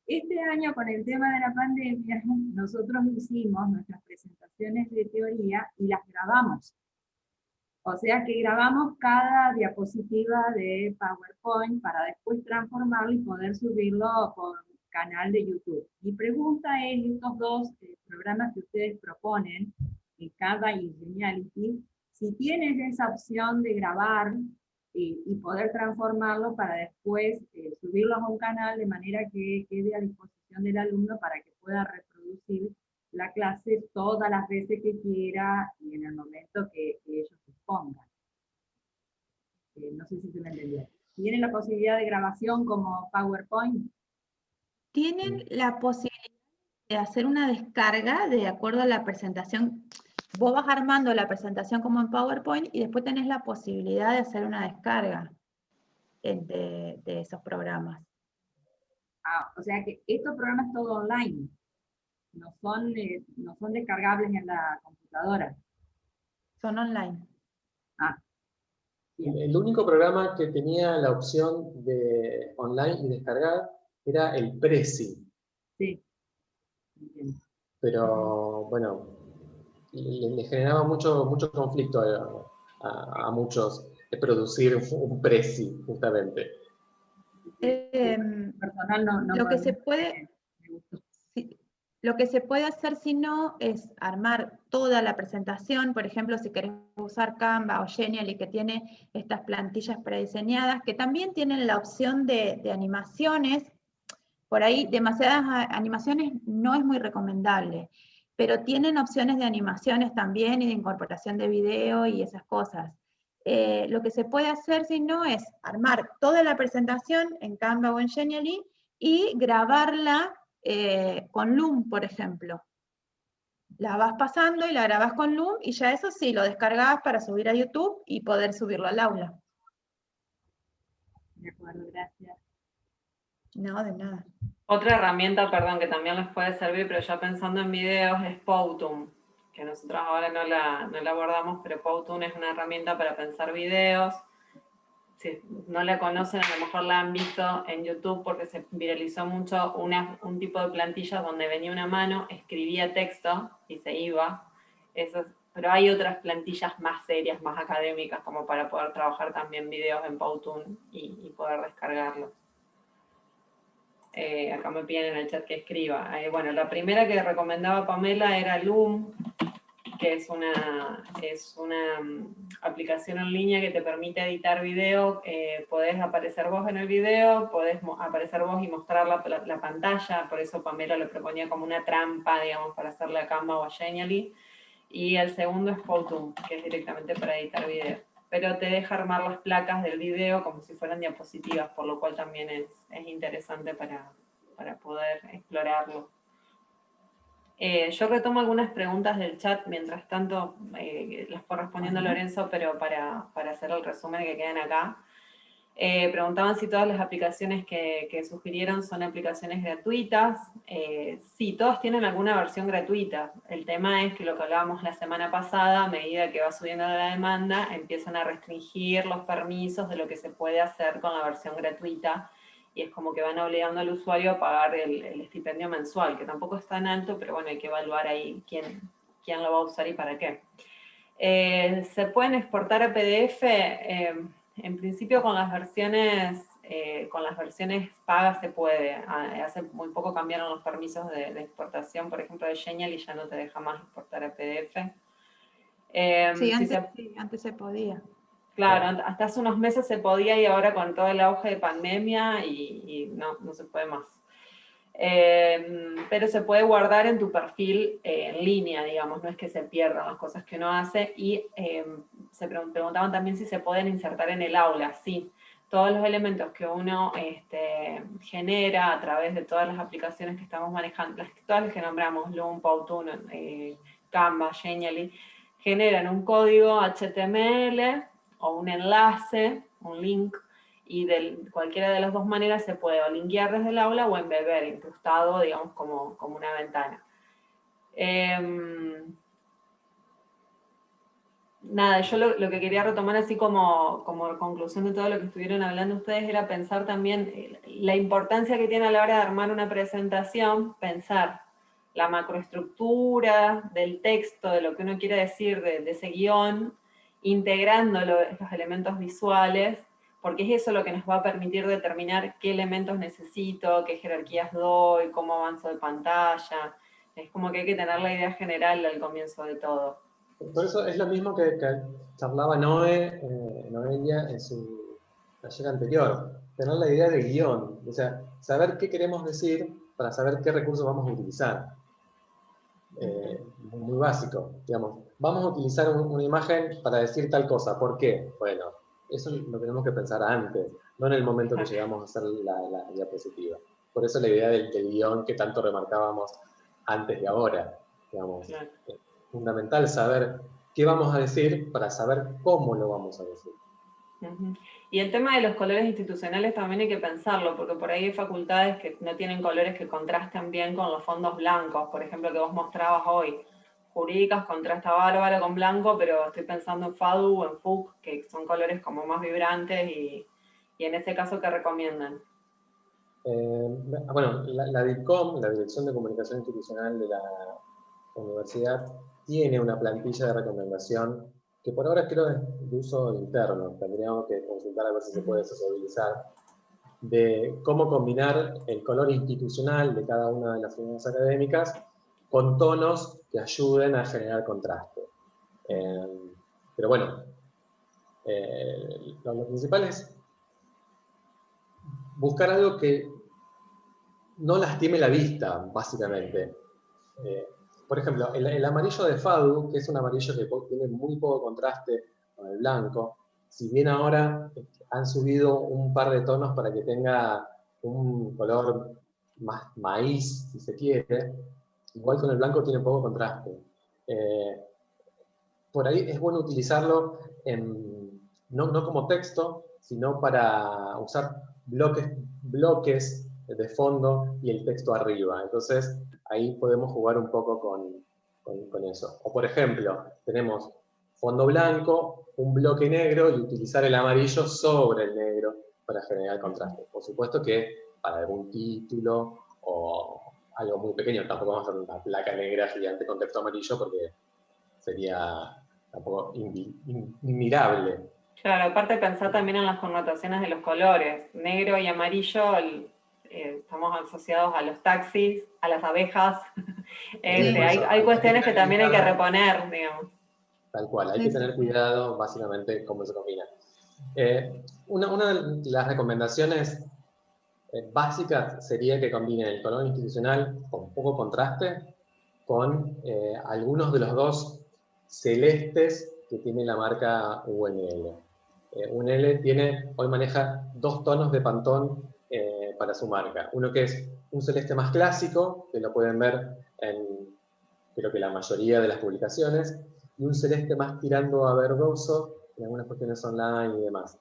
Este año, con el tema de la pandemia, nosotros hicimos nuestras presentaciones de teoría y las grabamos. O sea que grabamos cada diapositiva de PowerPoint para después transformarlo y poder subirlo por canal de YouTube. Mi pregunta es, estos 2 programas que ustedes proponen, en Canva y Geniality, si tienen esa opción de grabar y poder transformarlo para después subirlos a un canal de manera que quede a disposición atención del alumno para que pueda reproducir la clase todas las veces que quiera y en el momento que ellos dispongan. No sé si se me entendió. ¿Tienen la posibilidad de grabación como PowerPoint? Tienen la posibilidad de hacer una descarga de acuerdo a la presentación. Vos vas armando la presentación como en PowerPoint y después tenés la posibilidad de hacer una descarga de esos programas. Ah, o sea que estos programas todo online, no son descargables en la computadora. Son online. Ah, bien. El único programa que tenía la opción de online y descargar era el Prezi, Sí. Entiendo. pero bueno, le generaba mucho conflicto a muchos de producir un Prezi, justamente. Personal no Lo que se me puede, gustó. sí, lo que se puede hacer si no es armar toda la presentación, por ejemplo, si querés usar Canva o Genially, que tiene estas plantillas prediseñadas, que también tienen la opción de animaciones. Por ahí, demasiadas animaciones no es muy recomendable, pero tienen opciones de animaciones también y de incorporación de video y esas cosas. Lo que se puede hacer, si no, es armar toda la presentación en Canva o en Genially y grabarla con Loom, por ejemplo. La vas pasando y la grabás con Loom y ya eso sí, lo descargás para subir a YouTube y poder subirlo al aula. De acuerdo, gracias. No, de nada. Otra herramienta, perdón, que también les puede servir, pero ya pensando en videos, es Powtoon, que nosotros ahora no la abordamos, pero Powtoon es una herramienta para pensar videos. Si no la conocen, a lo mejor la han visto en YouTube porque se viralizó mucho un tipo de plantilla donde venía una mano, escribía texto y se iba. Pero hay otras plantillas más serias, más académicas, como para poder trabajar también videos en Powtoon y poder descargarlos. Acá me piden en el chat que escriba. Bueno, la primera que recomendaba Pamela era Loom, que es una aplicación en línea que te permite editar video. Podés aparecer vos en el video, podés aparecer vos y mostrar la pantalla, por eso Pamela lo proponía como una trampa, digamos, para hacerle a Canva o a Genially. Y el segundo es Powtoon, que es directamente para editar video. Pero te deja armar las placas del video como si fueran diapositivas, por lo cual también es interesante para poder explorarlo. Yo retomo algunas preguntas del chat, mientras tanto las fue respondiendo Lorenzo, pero para hacer el resumen que quedan acá. Preguntaban si todas las aplicaciones que sugirieron son aplicaciones gratuitas. Sí, todas tienen alguna versión gratuita. El tema es que lo que hablábamos la semana pasada, a medida que va subiendo la demanda, empiezan a restringir los permisos de lo que se puede hacer con la versión gratuita, y es como que van obligando al usuario a pagar el estipendio mensual, que tampoco es tan alto, pero bueno, hay que evaluar ahí quién lo va a usar y para qué. ¿Se pueden exportar a PDF? En principio con las versiones pagas se puede. Hace muy poco cambiaron los permisos de exportación, por ejemplo, de Genially, y ya no te deja más exportar a PDF. Sí, antes se podía. Claro, hasta hace unos meses se podía y ahora con todo el auge de pandemia y no se puede más. Pero se puede guardar en tu perfil en línea, digamos, no es que se pierdan las cosas que uno hace. Y se preguntaban también si se pueden insertar en el aula. Sí, todos los elementos que uno genera a través de todas las aplicaciones que estamos manejando, todas las que nombramos, Loom, Powtoon, Canva, Genially, generan un código HTML o un enlace, un link, y de cualquiera de las dos maneras se puede o linkear desde el aula o embeber, incrustado, digamos, como una ventana. Nada, yo lo que quería retomar así como conclusión de todo lo que estuvieron hablando ustedes era pensar también la importancia que tiene a la hora de armar una presentación, pensar la macroestructura del texto, de lo que uno quiere decir de ese guión, integrando los elementos visuales, porque es eso lo que nos va a permitir determinar qué elementos necesito, qué jerarquías doy, cómo avanzo de pantalla. Es como que hay que tener la idea general al comienzo de todo. Por eso es lo mismo que charlaba Noelia en su taller anterior, tener la idea de guión, o sea, saber qué queremos decir para saber qué recursos vamos a utilizar. Muy básico, digamos. Vamos a utilizar una imagen para decir tal cosa. ¿Por qué? Bueno, eso lo tenemos que pensar antes, no en el momento que llegamos a hacer la diapositiva. Por eso la idea del guión que tanto remarcábamos antes y ahora. Digamos, Claro. es fundamental saber qué vamos a decir para saber cómo lo vamos a decir. Y el tema de los colores institucionales también hay que pensarlo, porque por ahí hay facultades que no tienen colores que contrasten bien con los fondos blancos, por ejemplo, que vos mostrabas hoy. Jurídicas contrasta bárbaro con blanco, pero estoy pensando en FADU o en FUC, que son colores como más vibrantes, y en ese caso, ¿qué recomiendan? Bueno, la DICOM, la Dirección de Comunicación Institucional de la Universidad, tiene una plantilla de recomendación que por ahora creo es de uso interno, tendríamos que consultar a ver si se puede sociabilizar, de cómo combinar el color institucional de cada una de las unidades académicas con tonos que ayuden a generar contraste. Pero bueno, lo principal es buscar algo que no lastime la vista, básicamente. Por ejemplo, el amarillo de FADU, que es un amarillo que tiene muy poco contraste con el blanco, si bien ahora han subido un par de tonos para que tenga un color más maíz, si se quiere, igual con el blanco tiene poco contraste. Por ahí es bueno utilizarlo no como texto, sino para usar bloques de fondo y el texto arriba. Entonces, ahí podemos jugar un poco con eso. O por ejemplo, tenemos fondo blanco, un bloque negro y utilizar el amarillo sobre el negro para generar contraste. Por supuesto que para algún título o algo muy pequeño, tampoco vamos a hacer una placa negra gigante con texto amarillo porque sería tampoco inmirable. Claro, aparte pensar también en las connotaciones de los colores. Negro y amarillo, estamos asociados a los taxis, a las abejas. Hay cuestiones que también hay que reponer, digamos. Tal cual, hay que tener cuidado básicamente cómo se combina. Una de las recomendaciones básicas sería que combinen el color institucional con poco contraste con algunos de los dos celestes que tiene la marca UNL. UNL hoy maneja dos tonos de Pantone para su marca. Uno que es un celeste más clásico, que lo pueden ver en creo que la mayoría de las publicaciones, y un celeste más tirando a verdoso en algunas cuestiones online y demás.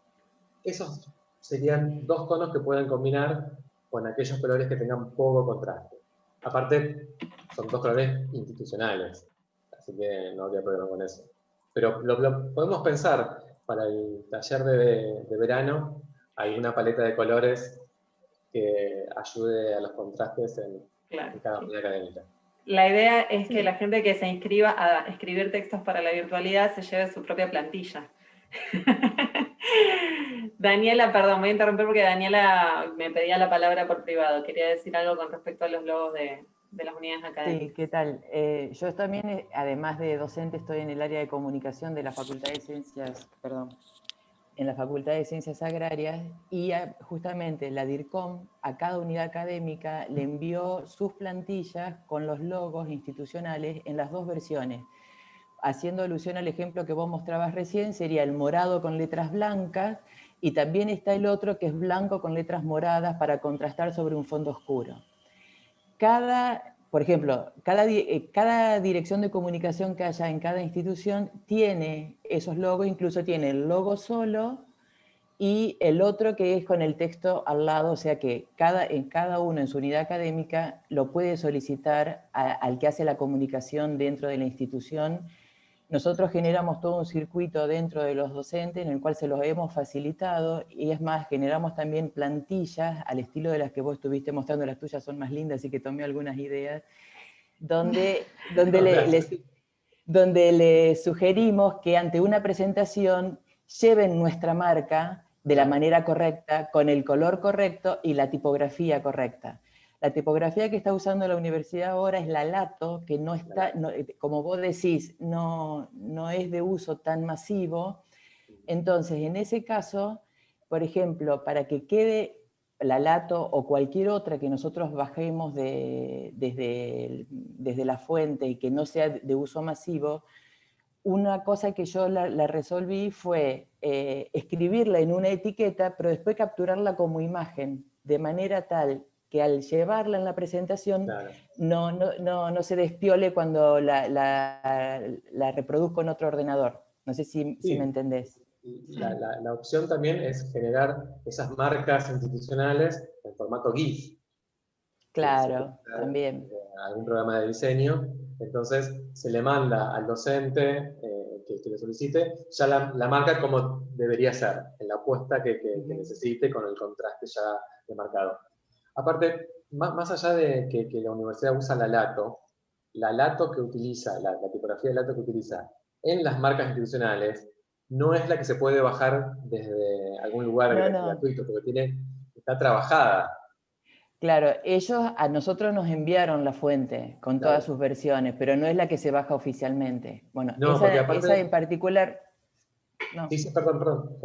Esos serían dos tonos que pueden combinar con aquellos colores que tengan poco contraste. Aparte, son dos colores institucionales, así que no habría problema con eso. Pero lo podemos pensar para el taller de verano, alguna paleta de colores que ayude a los contrastes en cada unidad académica. La idea es que la gente que se inscriba a escribir textos para la virtualidad se lleve su propia plantilla. Daniela, perdón, voy a interrumpir porque Daniela me pedía la palabra por privado. Quería decir algo con respecto a los logos de las unidades académicas. Sí, ¿qué tal? Yo también, además de docente, estoy en el área de comunicación de la Facultad de Ciencias, en la Facultad de Ciencias Agrarias, y justamente la DIRCOM a cada unidad académica le envió sus plantillas con los logos institucionales en las dos versiones. Haciendo alusión al ejemplo que vos mostrabas recién, sería el morado con letras blancas, y también está el otro que es blanco con letras moradas para contrastar sobre un fondo oscuro. Por ejemplo, cada dirección de comunicación que haya en cada institución tiene esos logos, incluso tiene el logo solo y el otro que es con el texto al lado, o sea que cada uno en su unidad académica lo puede solicitar al que hace la comunicación dentro de la institución. Nosotros generamos todo un circuito dentro de los docentes en el cual se los hemos facilitado, y es más, generamos también plantillas al estilo de las que vos estuviste mostrando. Las tuyas son más lindas, así que tomé algunas ideas, donde le sugerimos que ante una presentación lleven nuestra marca de la manera correcta, con el color correcto y la tipografía correcta. La tipografía que está usando la universidad ahora es la Lato, que no está, como vos decís, no es de uso tan masivo. Entonces, en ese caso, por ejemplo, para que quede la Lato o cualquier otra que nosotros bajemos desde la fuente y que no sea de uso masivo, una cosa que yo la resolví fue escribirla en una etiqueta, pero después capturarla como imagen, de manera tal que al llevarla en la presentación Claro. no se despiole cuando la reproduzco en otro ordenador. No sé si Sí. me entendés. La opción también es generar esas marcas institucionales en formato GIF. Claro, también. Algún programa de diseño, entonces se le manda al docente que lo solicite, ya la marca como debería ser, en la apuesta que necesite con el contraste ya demarcado. Aparte, más allá de que la universidad usa la Lato que utiliza, la tipografía de Lato que utiliza en las marcas institucionales, no es la que se puede bajar desde algún lugar gratuito, porque está trabajada. Claro, ellos a nosotros nos enviaron la fuente con todas sus versiones, pero no es la que se baja oficialmente. Bueno, no, esa en particular... No. Sí, perdón.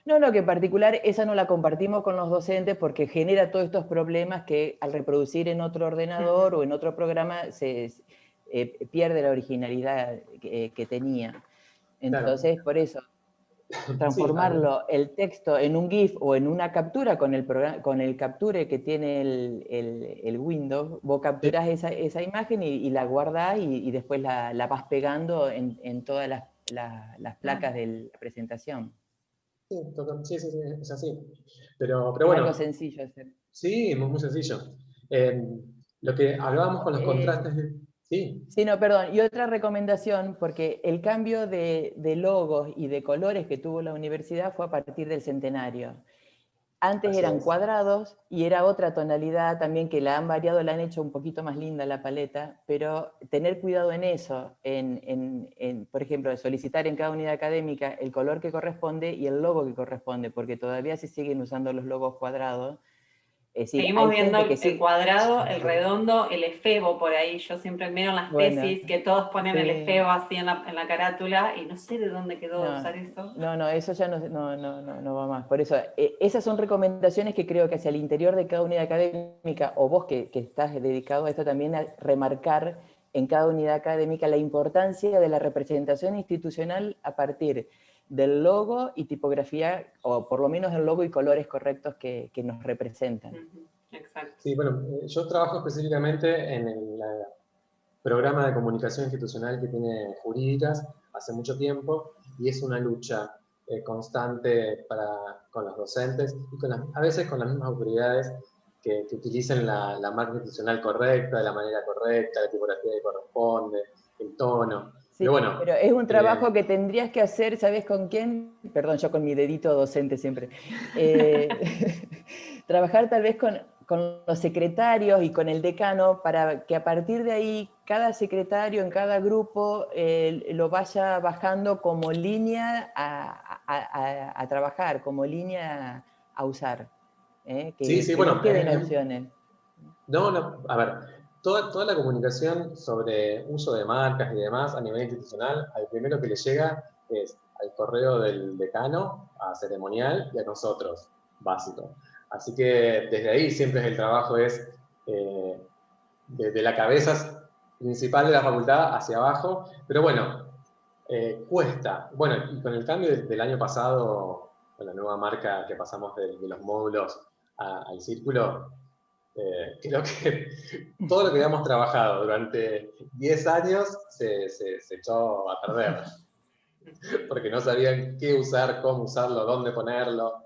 No, que en particular esa no la compartimos con los docentes porque genera todos estos problemas que al reproducir en otro ordenador o en otro programa se pierde la originalidad que tenía. Entonces, por eso, transformarlo, el texto en un GIF o en una captura con el capture que tiene el Windows, vos capturás esa imagen y la guardás y después la vas pegando en todas las placas de la presentación. Sí, es así. Pero bueno. Algo sencillo hacer. Sí, muy sencillo. Lo que hablábamos con los contrastes... Sí. Sí, no, perdón. Y otra recomendación, porque el cambio de logos y de colores que tuvo la universidad fue a partir del centenario. Antes eran cuadrados y era otra tonalidad también que la han variado, la han hecho un poquito más linda la paleta, pero tener cuidado en eso, por ejemplo, solicitar en cada unidad académica el color que corresponde y el logo que corresponde, porque todavía se siguen usando los logos cuadrados. Seguimos viendo el cuadrado, el redondo, el efebo por ahí. Yo siempre miro en las tesis que todos ponen el efebo así en la carátula y no sé de dónde quedó de usar eso. No, eso ya no va más. Por eso, esas son recomendaciones que creo que hacia el interior de cada unidad académica, o vos que estás dedicado a esto también, a remarcar en cada unidad académica la importancia de la representación institucional a partir del logo y tipografía, o por lo menos el logo y colores correctos que nos representan. Exacto. Sí, bueno, yo trabajo específicamente en el programa de comunicación institucional que tiene Jurídicas hace mucho tiempo, y es una lucha constante con los docentes y a veces con las mismas autoridades que utilicen la marca institucional correcta, de la manera correcta, la tipografía que corresponde, el tono. Sí, pero es un trabajo que tendrías que hacer, ¿sabes con quién? Perdón, yo con mi dedito docente siempre. Trabajar tal vez con los secretarios y con el decano para que a partir de ahí cada secretario en cada grupo lo vaya bajando como línea a trabajar, como línea a usar. Que bueno, no queden opciones. No, a ver, toda la comunicación sobre uso de marcas y demás a nivel institucional, al primero que le llega es al correo del decano, a ceremonial y a nosotros, básico. Así que desde ahí siempre el trabajo es desde la cabeza principal de la facultad hacia abajo, pero bueno, cuesta. Bueno, y con el cambio del año pasado, con la nueva marca que pasamos de los módulos al círculo, creo que todo lo que habíamos trabajado durante 10 años se echó a perder. Porque no sabían qué usar, cómo usarlo, dónde ponerlo.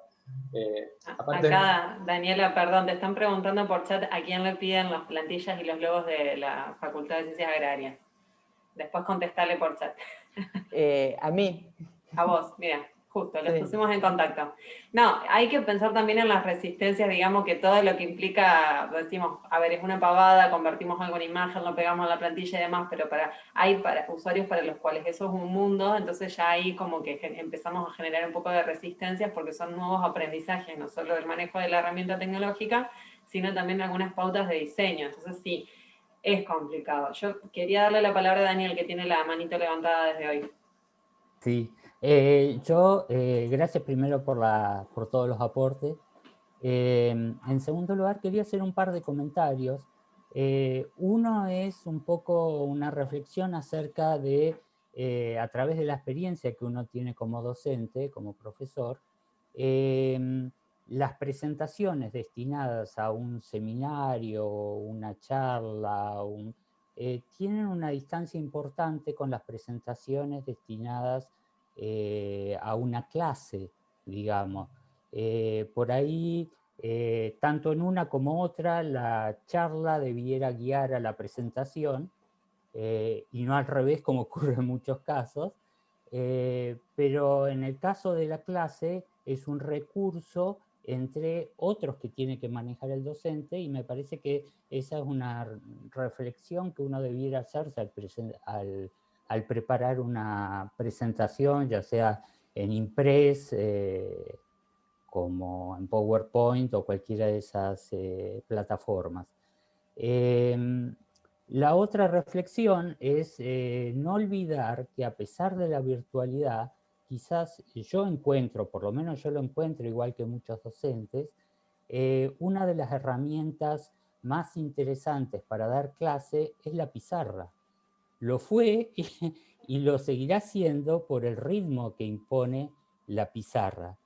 Aparte, acá, Daniela, perdón, te están preguntando por chat a quién le piden las plantillas y los logos de la Facultad de Ciencias Agrarias. Después contestale por chat. A mí. A vos, mira. Justo, los pusimos en contacto. No, hay que pensar también en las resistencias, digamos que todo lo que implica, decimos, a ver, es una pavada, convertimos algo en imagen, lo pegamos en la plantilla y demás, pero hay usuarios para los cuales eso es un mundo, entonces ya ahí como que empezamos a generar un poco de resistencias porque son nuevos aprendizajes, no solo del manejo de la herramienta tecnológica, sino también algunas pautas de diseño. Entonces sí, es complicado. Yo quería darle la palabra a Daniel, que tiene la manito levantada desde hoy. Sí. Gracias primero por todos los aportes. En segundo lugar, quería hacer un par de comentarios. Uno es un poco una reflexión acerca de, a través de la experiencia que uno tiene como docente, como profesor, las presentaciones destinadas a un seminario, una charla, tienen una distancia importante con las presentaciones destinadas a una clase, digamos. Por ahí, tanto en una como otra, la charla debiera guiar a la presentación, y no al revés, como ocurre en muchos casos. Pero en el caso de la clase es un recurso entre otros que tiene que manejar el docente, y me parece que esa es una reflexión que uno debiera hacerse al preparar una presentación, ya sea en Impress, como en PowerPoint o cualquiera de esas plataformas. La otra reflexión es no olvidar que a pesar de la virtualidad, quizás yo encuentro, por lo menos yo lo encuentro igual que muchos docentes, una de las herramientas más interesantes para dar clase es la pizarra. Lo fue y lo seguirá siendo por el ritmo que impone la pizarra.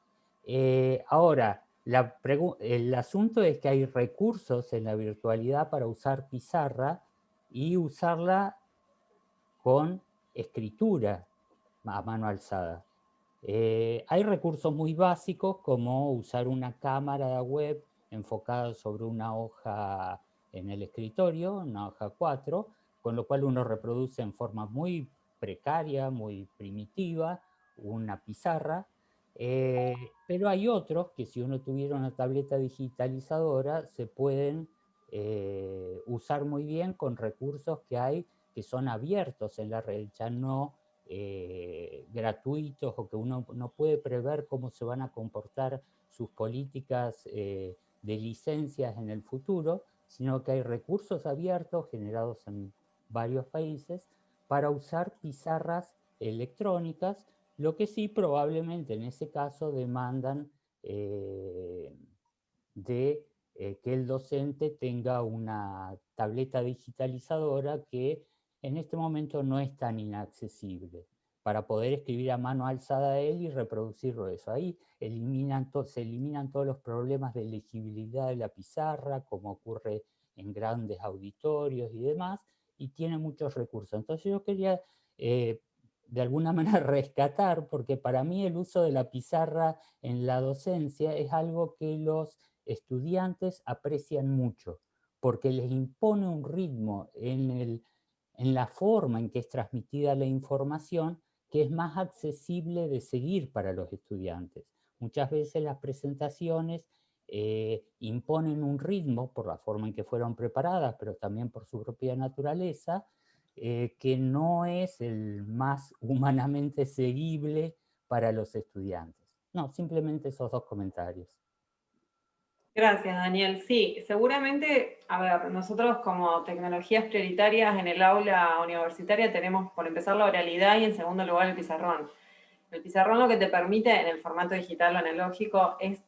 Ahora, el asunto es que hay recursos en la virtualidad para usar pizarra y usarla con escritura a mano alzada. Hay recursos muy básicos como usar una cámara web enfocada sobre una hoja en el escritorio, una hoja 4, con lo cual uno reproduce en forma muy precaria, muy primitiva, una pizarra. Pero hay otros que si uno tuviera una tableta digitalizadora se pueden usar muy bien con recursos que hay que son abiertos en la red, ya no gratuitos, o que uno no puede prever cómo se van a comportar sus políticas de licencias en el futuro, sino que hay recursos abiertos generados en varios países para usar pizarras electrónicas, lo que sí probablemente en ese caso demandan de que el docente tenga una tableta digitalizadora que en este momento no es tan inaccesible para poder escribir a mano alzada a él y reproducirlo eso. Ahí se eliminan todos los problemas de legibilidad de la pizarra, como ocurre en grandes auditorios y demás, y tiene muchos recursos. Entonces yo quería de alguna manera rescatar, porque para mí el uso de la pizarra en la docencia es algo que los estudiantes aprecian mucho, porque les impone un ritmo en la forma en que es transmitida la información que es más accesible de seguir para los estudiantes. Muchas veces las presentaciones imponen un ritmo por la forma en que fueron preparadas, pero también por su propia naturaleza, que no es el más humanamente seguible para los estudiantes. No, simplemente esos dos comentarios. Gracias, Daniel. Sí, seguramente, a ver, nosotros como tecnologías prioritarias en el aula universitaria tenemos, por empezar, la oralidad y en segundo lugar el pizarrón. El pizarrón lo que te permite en el formato digital o analógico es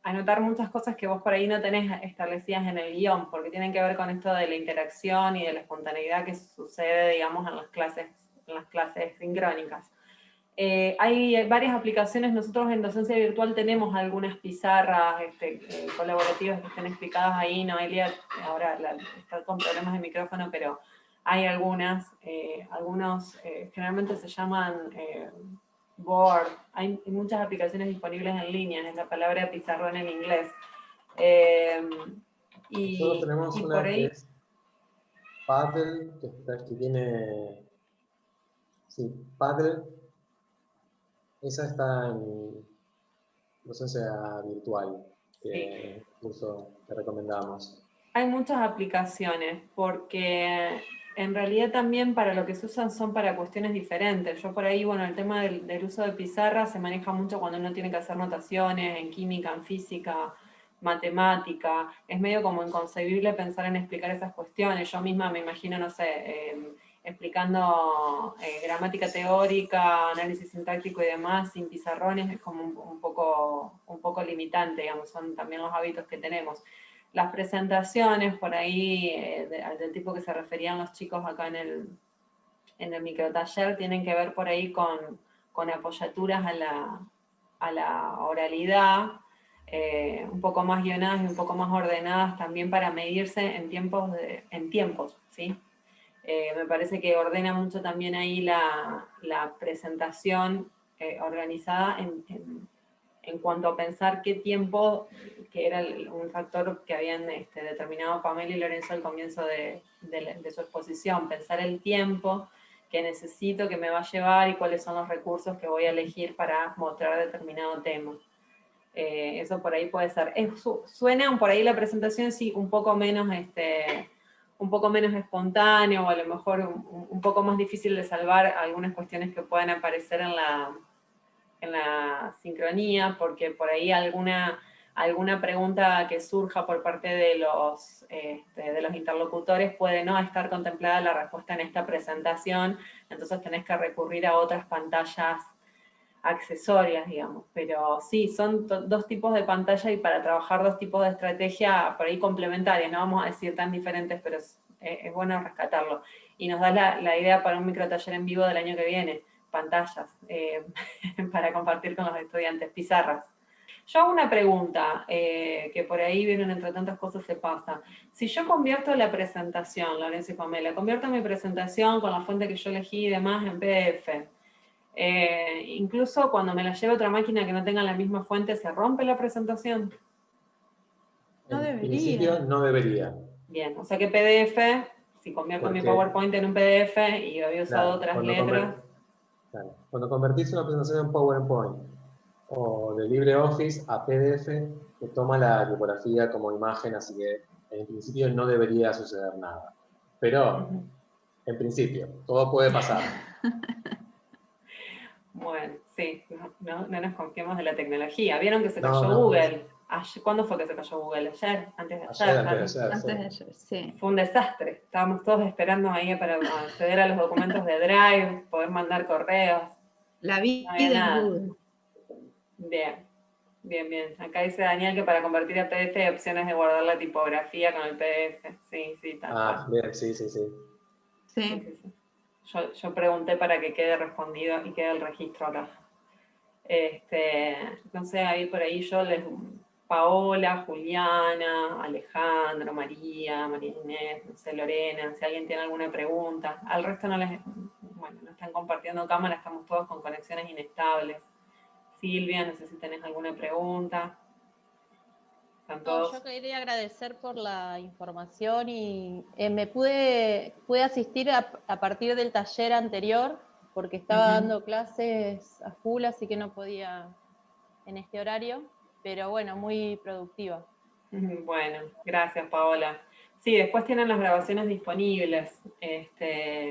anotar muchas cosas que vos por ahí no tenés establecidas en el guión, porque tienen que ver con esto de la interacción y de la espontaneidad que sucede, digamos, en las clases sincrónicas. Hay varias aplicaciones, nosotros en docencia virtual tenemos algunas pizarras colaborativas que están explicadas ahí. Noelia ahora está con problemas de micrófono, pero hay algunas, generalmente se llaman board. Hay muchas aplicaciones disponibles en línea, es la palabra pizarrón en inglés. Nosotros tenemos una por ahí, que es Paddle, que tiene... Sí, Paddle. Esa está en docencia virtual, que es el curso que recomendamos. Hay muchas aplicaciones, porque en realidad también para lo que se usan son para cuestiones diferentes. Yo por ahí, bueno, el tema del uso de pizarra se maneja mucho cuando uno tiene que hacer notaciones en química, en física, matemática. Es medio como inconcebible pensar en explicar esas cuestiones. Yo misma me imagino, no sé, explicando gramática teórica, análisis sintáctico y demás sin pizarrones es como un poco limitante, digamos, son también los hábitos que tenemos. Las presentaciones por ahí, del tipo que se referían los chicos acá en el microtaller, tienen que ver por ahí con apoyaturas a la oralidad, un poco más guionadas y un poco más ordenadas también para medirse en tiempos, ¿sí? Me parece que ordena mucho también ahí la presentación organizada en cuanto a pensar qué tiempo, que era un factor que habían determinado Pamela y Lorenzo al comienzo de su exposición, pensar el tiempo que necesito, que me va a llevar y cuáles son los recursos que voy a elegir para mostrar determinado tema. Eso por ahí puede ser. Suena por ahí la presentación, sí, un poco menos espontáneo, o a lo mejor un poco más difícil de salvar algunas cuestiones que puedan aparecer en la sincronía, porque por ahí alguna pregunta que surja por parte de los interlocutores puede no estar contemplada la respuesta en esta presentación, entonces tenés que recurrir a otras pantallas accesorias, digamos. Pero sí, son dos tipos de pantalla y para trabajar dos tipos de estrategia por ahí complementarias, no vamos a decir tan diferentes, pero es bueno rescatarlo. Y nos da la idea para un microtaller en vivo del año que viene, pantallas, para compartir con los estudiantes, pizarras. Yo hago una pregunta, que por ahí vienen entre tantas cosas se pasa. Si yo convierto la presentación, Lorenzo y Pamela, convierto mi presentación con la fuente que yo elegí y demás en PDF, incluso cuando me la lleve a otra máquina que no tenga la misma fuente, ¿se rompe la presentación? No En debería. principio no debería. Bien, o sea que PDF, si convierto mi PowerPoint en un PDF y había usado otras letras... Cuando convertís una presentación en PowerPoint o de LibreOffice a PDF, te toma la tipografía como imagen, así que en principio no debería suceder nada. Pero, en principio, todo puede pasar. Bueno, sí, no nos confiemos de la tecnología. ¿Vieron que se cayó No, Google? ¿Cuándo fue que se cayó Google? ¿Ayer? ¿Antes de ayer? Antes de ayer, sí. Fue un desastre. Estábamos todos esperando ahí para acceder a los documentos de Drive, poder mandar correos. La vida No había en nada. Google. Bien. Acá dice Daniel que para convertir a PDF hay opciones de guardar la tipografía con el PDF. Sí, tal cual. Bien, sí. Sí. Yo pregunté para que quede respondido y quede el registro acá. No sé, ahí por ahí Paola, Juliana, Alejandro, María Inés, no sé, Lorena, si alguien tiene alguna pregunta. Al resto no están compartiendo cámara, estamos todos con conexiones inestables. Silvia, no sé si tenés alguna pregunta. No, yo quería agradecer por la información y me pude asistir a partir del taller anterior porque estaba dando clases a full, así que no podía en este horario, pero bueno, muy productiva. Bueno, gracias Paola. Sí, después tienen las grabaciones disponibles.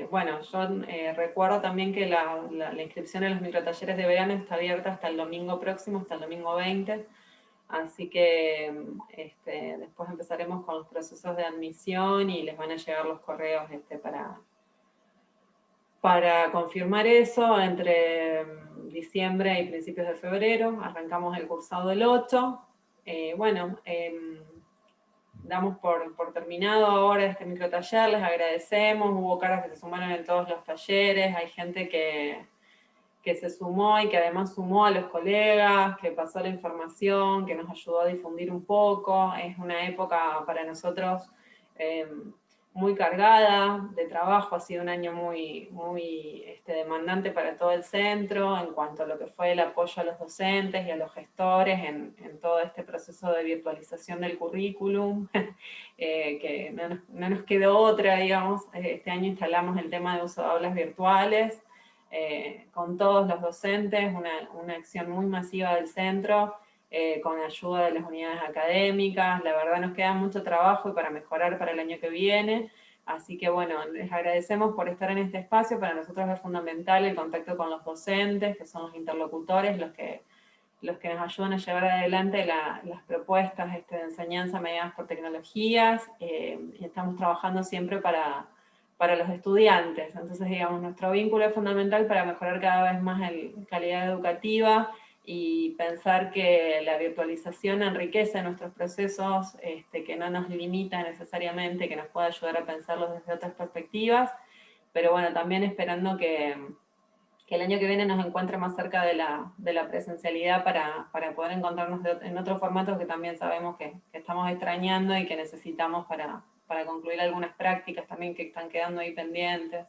Bueno, yo recuerdo también que la inscripción en los microtalleres de verano está abierta hasta el domingo próximo, hasta el domingo 20. Así que después empezaremos con los procesos de admisión y les van a llegar los correos para confirmar eso entre diciembre y principios de febrero. Arrancamos el cursado el 8. Damos por terminado ahora este microtaller, les agradecemos, hubo caras que se sumaron en todos los talleres, hay gente que se sumó y que además sumó a los colegas, que pasó la información, que nos ayudó a difundir un poco. Es una época para nosotros muy cargada de trabajo, ha sido un año muy demandante para todo el centro en cuanto a lo que fue el apoyo a los docentes y a los gestores en todo este proceso de virtualización del currículum, que no nos quedó otra, digamos. Este año instalamos el tema de uso de aulas virtuales, con todos los docentes, una acción muy masiva del centro, con ayuda de las unidades académicas. La verdad nos queda mucho trabajo y para mejorar para el año que viene, así que bueno, les agradecemos por estar en este espacio. Para nosotros es fundamental el contacto con los docentes, que son los interlocutores, los que nos ayudan a llevar adelante las propuestas de enseñanza mediadas por tecnologías, y estamos trabajando siempre para para los estudiantes. Entonces, digamos, nuestro vínculo es fundamental para mejorar cada vez más la calidad educativa y pensar que la virtualización enriquece nuestros procesos, que no nos limita necesariamente, que nos puede ayudar a pensarlos desde otras perspectivas, pero bueno, también esperando que el año que viene nos encuentre más cerca de la presencialidad para poder encontrarnos en otros formatos que también sabemos que estamos extrañando y que necesitamos para concluir algunas prácticas también que están quedando ahí pendientes.